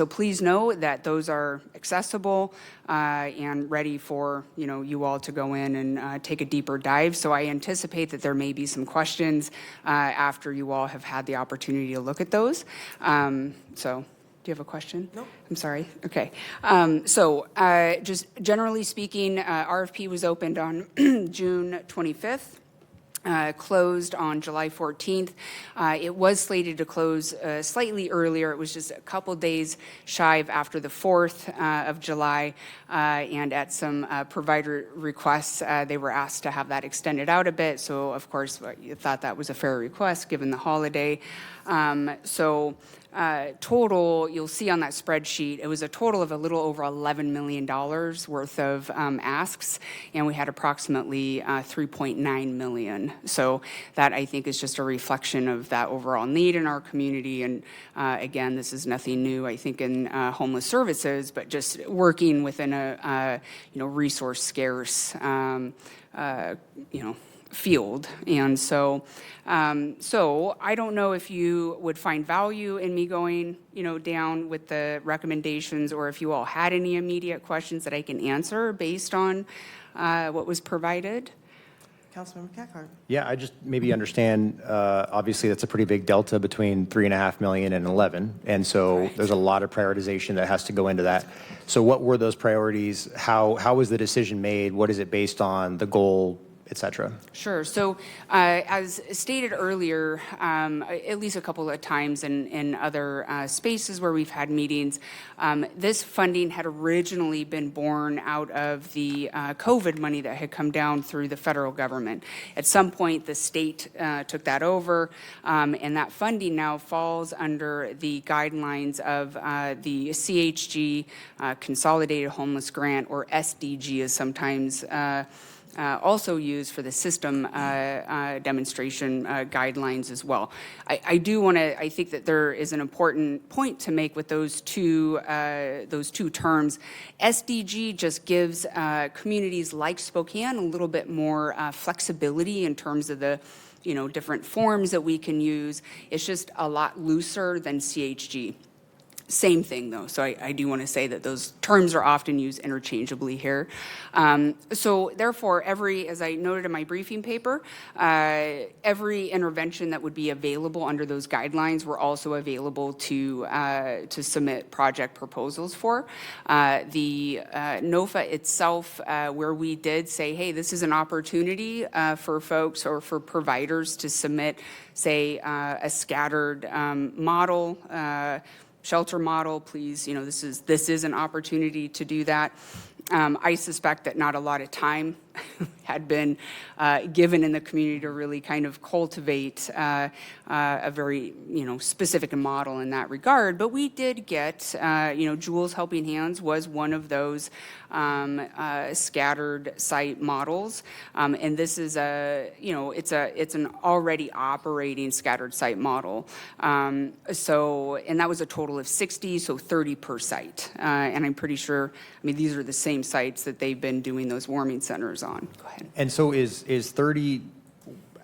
please know that those are accessible and ready for you all to go in and take a deeper dive. So I anticipate that there may be some questions after you all have had the opportunity to look at those. So do you have a question? No. I'm sorry. Okay. Just generally speaking, RFP was opened on June 25th. Closed on July 14th. It was slated to close slightly earlier. It was just a couple days shy of after the 4th of July. And at some provider requests, they were asked to have that extended out a bit. So, of course, you thought that was a fair request given the holiday. total, you'll see on that spreadsheet, it was a total of a little over $11 million worth of asks, and we had approximately 3.9 million. So that, I think, is just a reflection of that overall need in our community. And again, this is nothing new, I think, in homeless services, but just working within a resource scarce field. And so I don't know if you would find value in me going, down with the recommendations, or if you all had any immediate questions that I can answer based on what was provided. Councilmember Cathcart. Yeah, I just maybe understand, obviously, that's a pretty big delta between 3.5 million and 11. And so there's a lot of prioritization that has to go into that. So what were those priorities? How was the decision made? What is it based on, the goal, et cetera? Sure. So as stated earlier, at least a couple of times in other spaces where we've had meetings, this funding had originally been born out of the COVID money that had come down through the federal government. At some point, the state took that over, and that funding now falls under the guidelines of the CHG, Consolidated Homeless Grant, or SDG is sometimes also used for the system demonstration guidelines as well. I do want to, I think that there is an important point to make with those two terms. SDG just gives communities like Spokane a little bit more flexibility in terms of the different forms that we can use. It's just a lot looser than CHG. Same thing, though. So I do want to say that those terms are often used interchangeably here. So therefore, as I noted in my briefing paper, every intervention that would be available under those guidelines were also available to submit project proposals for. The NOFA itself, where we did say, hey, this is an opportunity for folks or for providers to submit, say, a scattered model, shelter model, please, this is an opportunity to do that. I suspect that not a lot of time had been given in the community to really kind of cultivate a very, specific model in that regard. But we did get, Jules Helping Hands was one of those scattered site models. And this is it's an already operating scattered site model. And that was a total of 60, so 30 per site. And I'm pretty sure, these are the same sites that they've been doing those warming centers on. Go ahead. And so is 30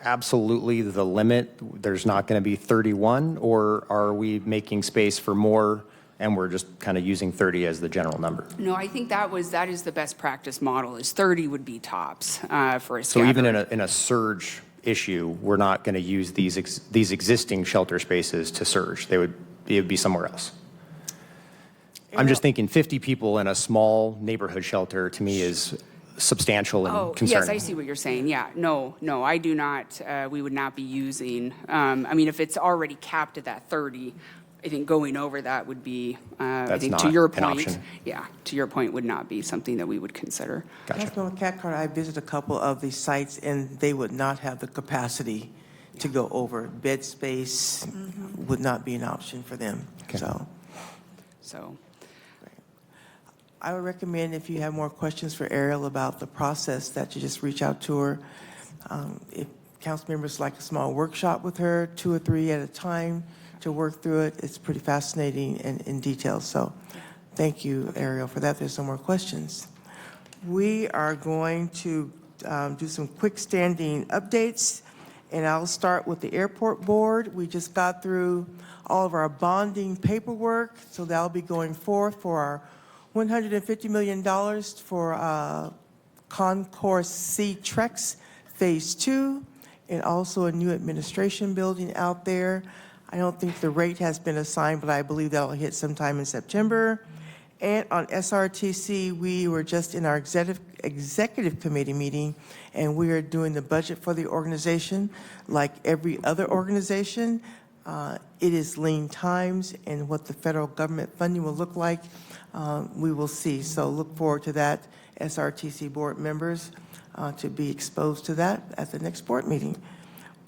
absolutely the limit? There's not going to be 31, or are we making space for more and we're just kind of using 30 as the general number? No, I think that is the best practice model, is 30 would be tops for a scattered. So even in a surge issue, we're not going to use these existing shelter spaces to surge. It would be somewhere else. I'm just thinking 50 people in a small neighborhood shelter, to me, is substantial and concerning. Yes, I see what you're saying. Yeah, no, I do not, we would not be using, if it's already capped at that 30, I think going over that would be, I think to your point. An option. Yeah, to your point, would not be something that we would consider. Gotcha. Councilmember Cathcart, I visited a couple of these sites, and they would not have the capacity to go over. Bed space would not be an option for them, So. I would recommend, if you have more questions for Ariel about the process, that you just reach out to her. If council members like a small workshop with her, 2 or 3 at a time to work through it, it's pretty fascinating and in detail. So thank you, Ariel, for that. There's some more questions. We are going to do some quick standing updates, and I'll start with the airport board. We just got through all of our bonding paperwork, so that'll be going forth for our $150 million for Concourse C Trex Phase 2, and also a new administration building out there. I don't think the rate has been assigned, but I believe that'll hit sometime in September. And on SRTC, we were just in our executive committee meeting, and we are doing the budget for the organization like every other organization. It is lean times, and what the federal government funding will look like, we will see. So look forward to that, SRTC board members, to be exposed to that at the next board meeting.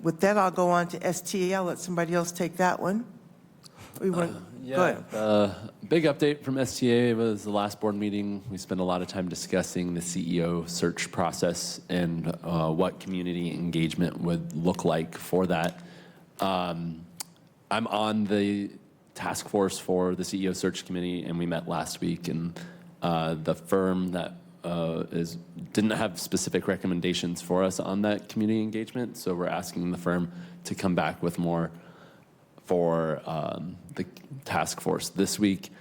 With that, I'll go on to STA. I'll let somebody else take that one. We want, go ahead. Big update from STA was the last board meeting. We spent a lot of time discussing the CEO search process and what community engagement would look like for that. I'm on the task force for the CEO search committee, and we met last week, and the firm that didn't have specific recommendations for us on that community engagement, so we're asking the firm to come back with more for the task force this week.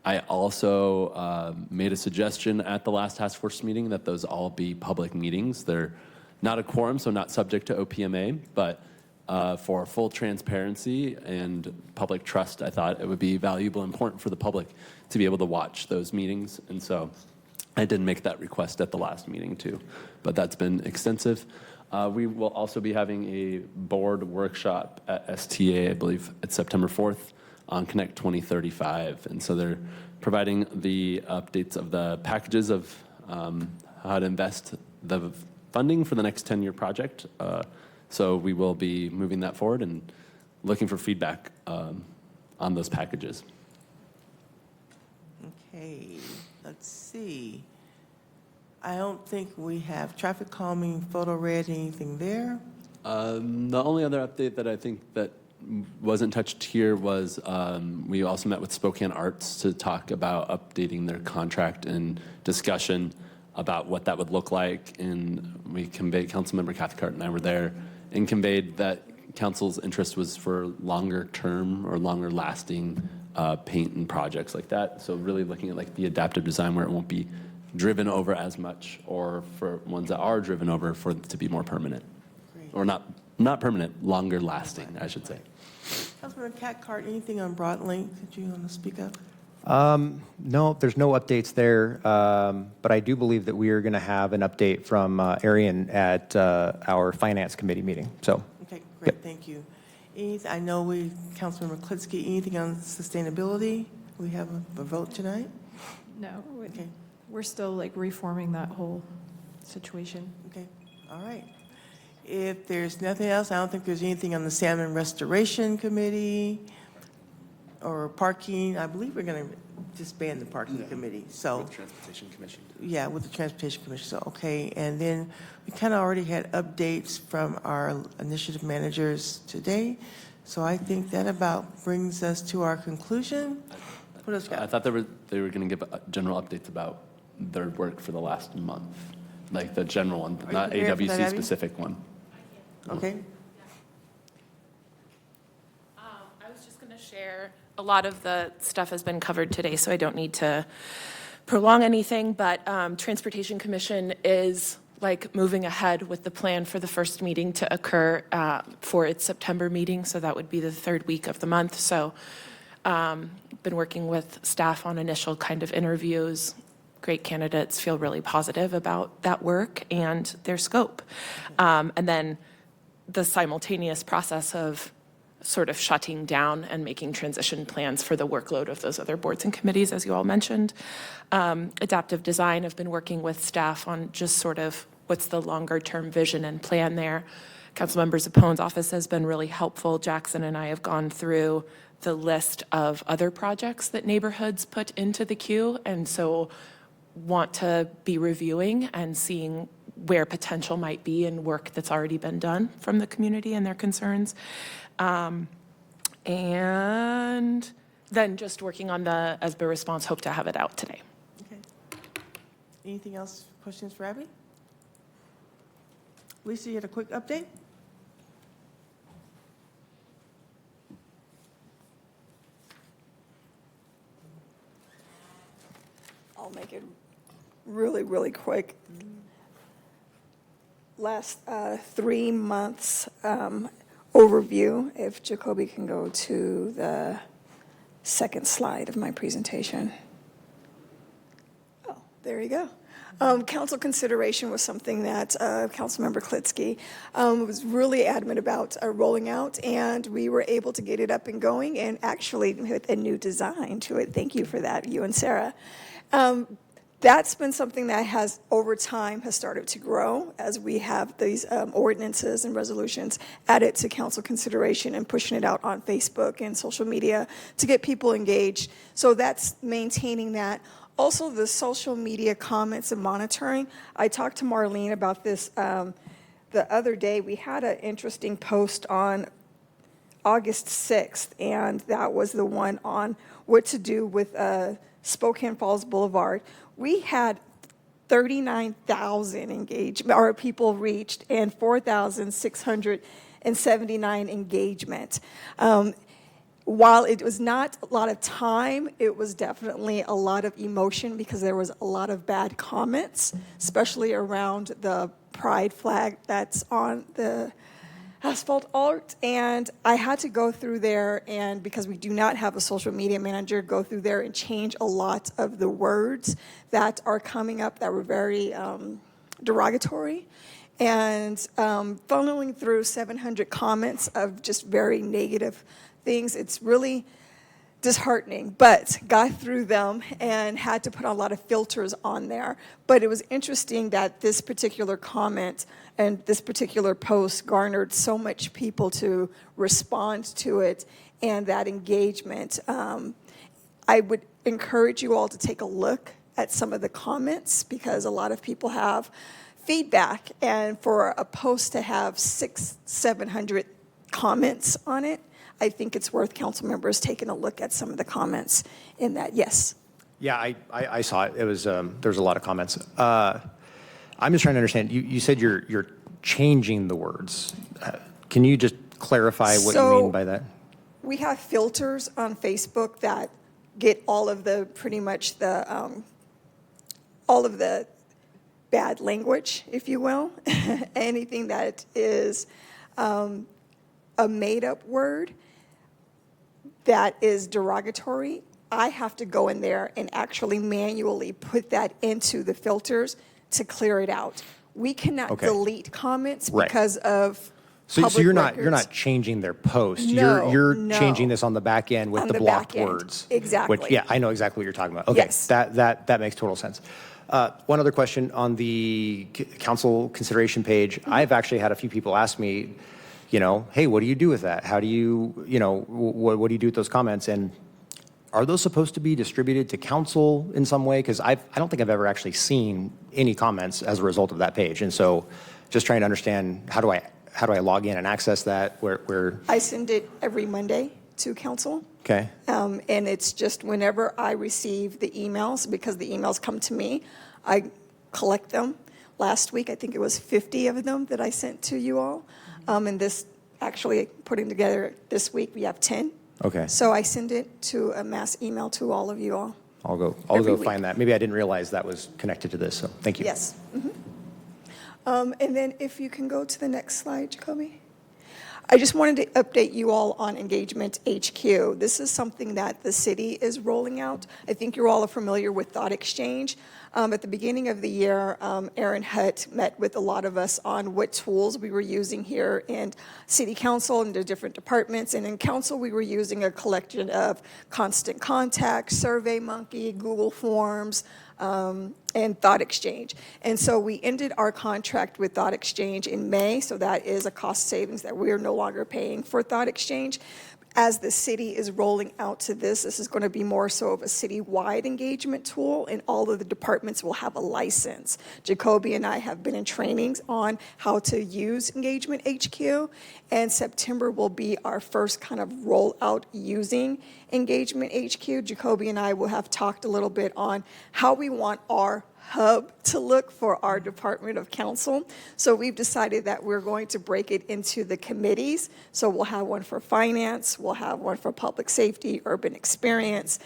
I also made a suggestion at the last task force meeting that those all be public meetings. They're not a quorum, so not subject to OPMA, but for full transparency and public trust, I thought it would be valuable and important for the public to be able to watch those meetings. And so I did make that request at the last meeting too, but that's been extensive. We will also be having a board workshop at STA, I believe it's September 4th, on Connect 2035. And so they're providing the updates of the packages of how to invest the funding for the next 10-year project. So we will be moving that forward and looking for feedback on those packages. Okay, let's see. I don't think we have traffic calming, photo red, anything there. The only other update that I think that wasn't touched here was we also met with Spokane Arts to talk about updating their contract and discussion about what that would look like. And we conveyed, Councilmember Cathcart and I were there, and conveyed that council's interest was for longer term or longer lasting paint and projects like that. So really looking at like the adaptive design where it won't be driven over as much, or for ones that are driven over for it to be more permanent. Great. Or not permanent, longer lasting, I should say. Councilman Cathcart, anything on Broadlink that you want to speak of? No, there's no updates there, but I do believe that we are going to have an update from Arian at our Finance Committee meeting. So, Okay, great, thank you. I know Councilmember Klitsky, anything on sustainability? We have a vote tonight? No, Okay. we're still like reforming that whole situation. Okay, all right. If there's nothing else, I don't think there's anything on the Salmon Restoration Committee or parking. I believe we're going to disband the parking committee, so. With Transportation Commission. Yeah, with the Transportation Commission, so, okay. And then we kind of already had updates from our initiative managers today. So I think that about brings us to our conclusion. What else you got? I thought they were going to give general updates about their work for the last month, like the general one, you not prepared for that, AWC Abby? specific one. Okay, I was just going to share, a lot of the stuff has been covered today, so I don't need to prolong anything, but Transportation Commission is like moving ahead with the plan for the first meeting to occur for its September meeting, so that would be the third week of the month. So been working with staff on initial kind of interviews. Great candidates, feel really positive about that work and their scope. And then the simultaneous process of sort of shutting down and making transition plans for the workload of those other boards and committees, as you all mentioned. Adaptive design, I've been working with staff on just sort of what's the longer term vision and plan there. Councilmember Zapone's office has been really helpful. Jackson and I have gone through the list of other projects that neighborhoods put into the queue, and so want to be reviewing and seeing where potential might be in work that's already been done from the community and their concerns. And then just working on the SBIR response, hope to have it out today. okay. Anything else, questions for Abby? Lisa, you had a quick update? I'll make it really, really quick. Last 3 months overview, if Jacoby can go to the second slide of my presentation. Oh, there you go. Council consideration was something that Councilmember Klitsky was really adamant about rolling out, and we were able to get it up and going, and actually with a new design to it. Thank you for that, you and Sarah. That's been something that has, over time, has started to grow as we have these ordinances and resolutions added to council consideration and pushing it out on Facebook and social media to get people engaged. So that's maintaining that. Also, the social media comments and monitoring. I talked to Marlene about this the other day. We had an interesting post on August 6th, and that was the one on what to do with Spokane Falls Boulevard. We had 39,000 engagement, or people reached, and 4,679 engagement. While it was not a lot of time, it was definitely a lot of emotion because there was a lot of bad comments, especially around the pride flag that's on the asphalt art. And I had to go through there, and because we do not have a social media manager, go through there and change a lot of the words that are coming up that were very derogatory. And funneling through 700 comments of just very negative things, it's really disheartening, but got through them and had to put a lot of filters on there. But it was interesting that this particular comment and this particular post garnered so much people to respond to it and that engagement. I would encourage you all to take a look at some of the comments because a lot of people have feedback, and for a post to have 600-700 comments on it, I think it's worth council members taking a look at some of the comments in that. Yes. Yeah, I saw it. It was, there's a lot of comments. I'm just trying to understand, you said you're changing the words. Can you just clarify what you mean by that? We have filters on Facebook that get all of the, pretty much the, all of the bad language, if you will. Anything that is a made-up word that is derogatory, I have to go in there and actually manually put that into the filters to clear it out. We cannot delete comments because of So public you're records. not changing their post. No, you're no. changing this on the back end with On the the blocked back end. words. Exactly. Which, yeah, I know exactly what you're talking about. Okay, Yes. that makes total sense. One other question on the council consideration page. I've actually had a few people ask me, you know, hey, what do you do with that? How do you, you know, what do you do with those comments? And are those supposed to be distributed to council in some way? Because I don't think I've ever actually seen any comments as a result of that page. And so just trying to understand, how do I log in and access that? Where I send it every Monday to council. Okay. And it's just whenever I receive the emails, because the emails come to me, I collect them. Last week, I think it was 50 of them that I sent to you all. And this, actually putting together this week, we have 10. Okay. So I send it to a mass email to all of you all. I'll go Every week. find that. Maybe I didn't realize that was connected to this, so thank you. Yes. And then if you can go to the next slide, Jacoby. I just wanted to update you all on Engagement HQ. This is something that the city is rolling out. I think you all are familiar with Thought Exchange. At the beginning of the year, Aaron Hutt met with a lot of us on what tools we were using here in City Council and the different departments. And in Council, we were using a collection of Constant Contact, SurveyMonkey, Google Forms, and Thought Exchange. And so we ended our contract with Thought Exchange in May, so that is a cost savings that we are no longer paying for Thought Exchange. As the city is rolling out to this is going to be more so of a citywide engagement tool, and all of the departments will have a license. Jacoby and I have been in trainings on how to use Engagement HQ, and September will be our first kind of rollout using Engagement HQ. Jacoby and I will have talked a little bit on how we want our hub to look for our Department of Council. So we've decided that we're going to break it into the committees. So we'll have one for finance, we'll have one for public safety, urban experience,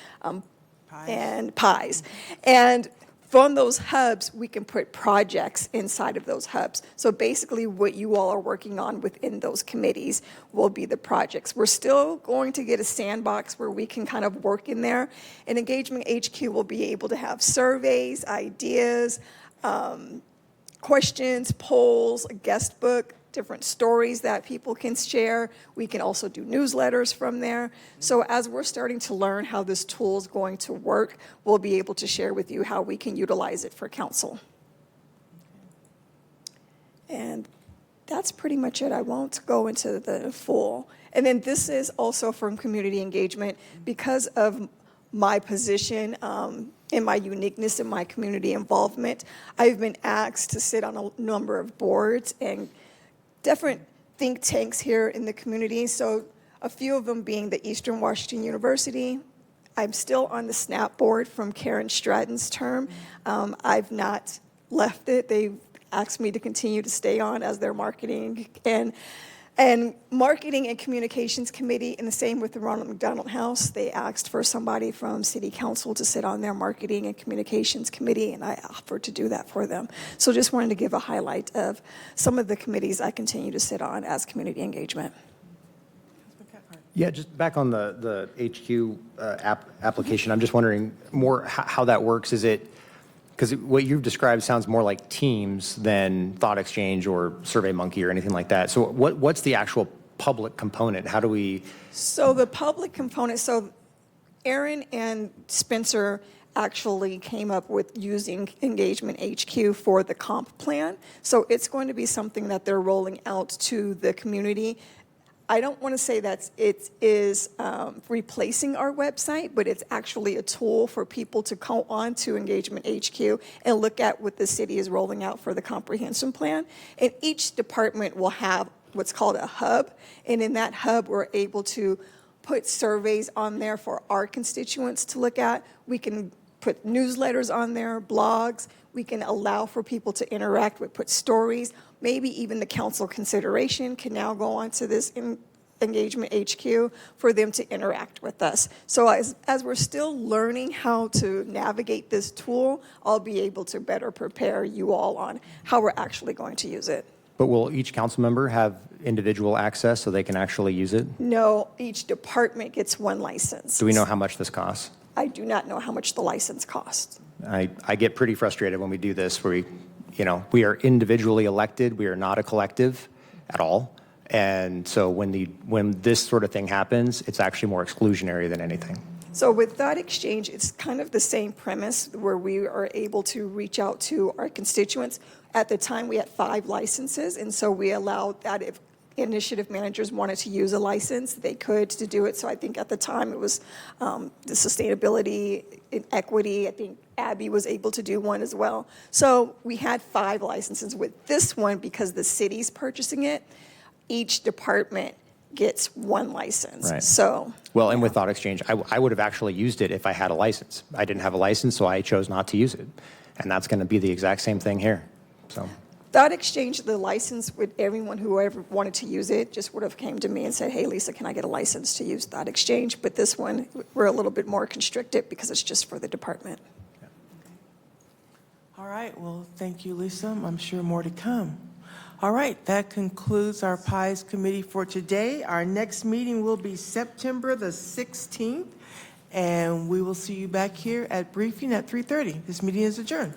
and PIEs. And from those hubs, we can put projects inside of those hubs. So basically what you all are working on within those committees will be the projects. We're still going to get a sandbox where we can kind of work in there. And Engagement HQ will be able to have surveys, ideas, questions, polls, a guest book, different stories that people can share. We can also do newsletters from there. So as we're starting to learn how this tool is going to work, we'll be able to share with you how we can utilize it for council. And that's pretty much it. I won't go into the full. And then this is also from community engagement. Because of my position and my uniqueness in my community involvement, I've been asked to sit on a number of boards and different think tanks here in the community. So a few of them being the Eastern Washington University. I'm still on the SNAP board from Karen Stratton's term. I've not left it. They've asked me to continue to stay on as their marketing and marketing and communications committee, and the same with the Ronald McDonald House. They asked for somebody from city council to sit on their marketing and communications committee, and I offered to do that for them. So just wanted to give a highlight of some of the committees I continue to sit on as community engagement. Yeah, just back on the HQ application, I'm just wondering more how that works. Is it, because what you've described sounds more like Teams than Thought Exchange or SurveyMonkey or anything like that. So what's the actual public component? How do we? So the public component, so Aaron and Spencer actually came up with using Engagement HQ for the comp plan. So it's going to be something that they're rolling out to the community. I don't want to say that it is replacing our website, but it's actually a tool for people to go on to Engagement HQ and look at what the city is rolling out for the comprehensive plan. And each department will have what's called a hub. And in that hub, we're able to put surveys on there for our constituents to look at. We can put newsletters on there, blogs. We can allow for people to interact with, put stories. Maybe even the council consideration can now go on to this Engagement HQ for them to interact with us. So as we're still learning how to navigate this tool, I'll be able to better prepare you all on how we're actually going to use it. But will each council member have individual access so they can actually use it? No, each department gets one license. Do we know how much this costs? I do not know how much the license costs. I get pretty frustrated when we do this, where we are individually elected. We are not a collective at all. And so when this sort of thing happens, it's actually more exclusionary than anything. So with Thought Exchange, it's kind of the same premise where we are able to reach out to our constituents. At the time, we had 5 licenses, and so we allowed that if initiative managers wanted to use a license, they could to do it. So I think at the time it was the sustainability and equity. I think Abby was able to do one as well. So we had 5 licenses. With this one, because the city's purchasing it, each department gets 1 license. Right. So. Well, and with Thought Exchange, I would have actually used it if I had a license. I didn't have a license, so I chose not to use it. And that's going to be the exact same thing here. So. Thought Exchange, the license with everyone who ever wanted to use it just would have came to me and said, hey, Lisa, can I get a license to use Thought Exchange? But this one, we're a little bit more constricted because it's just for the department. All right, well, thank you, Lisa. I'm sure more to come. All right, that concludes our PIES committee for today. Our next meeting will be September the 16th, and we will see you back here at briefing at 3:30. This meeting is adjourned.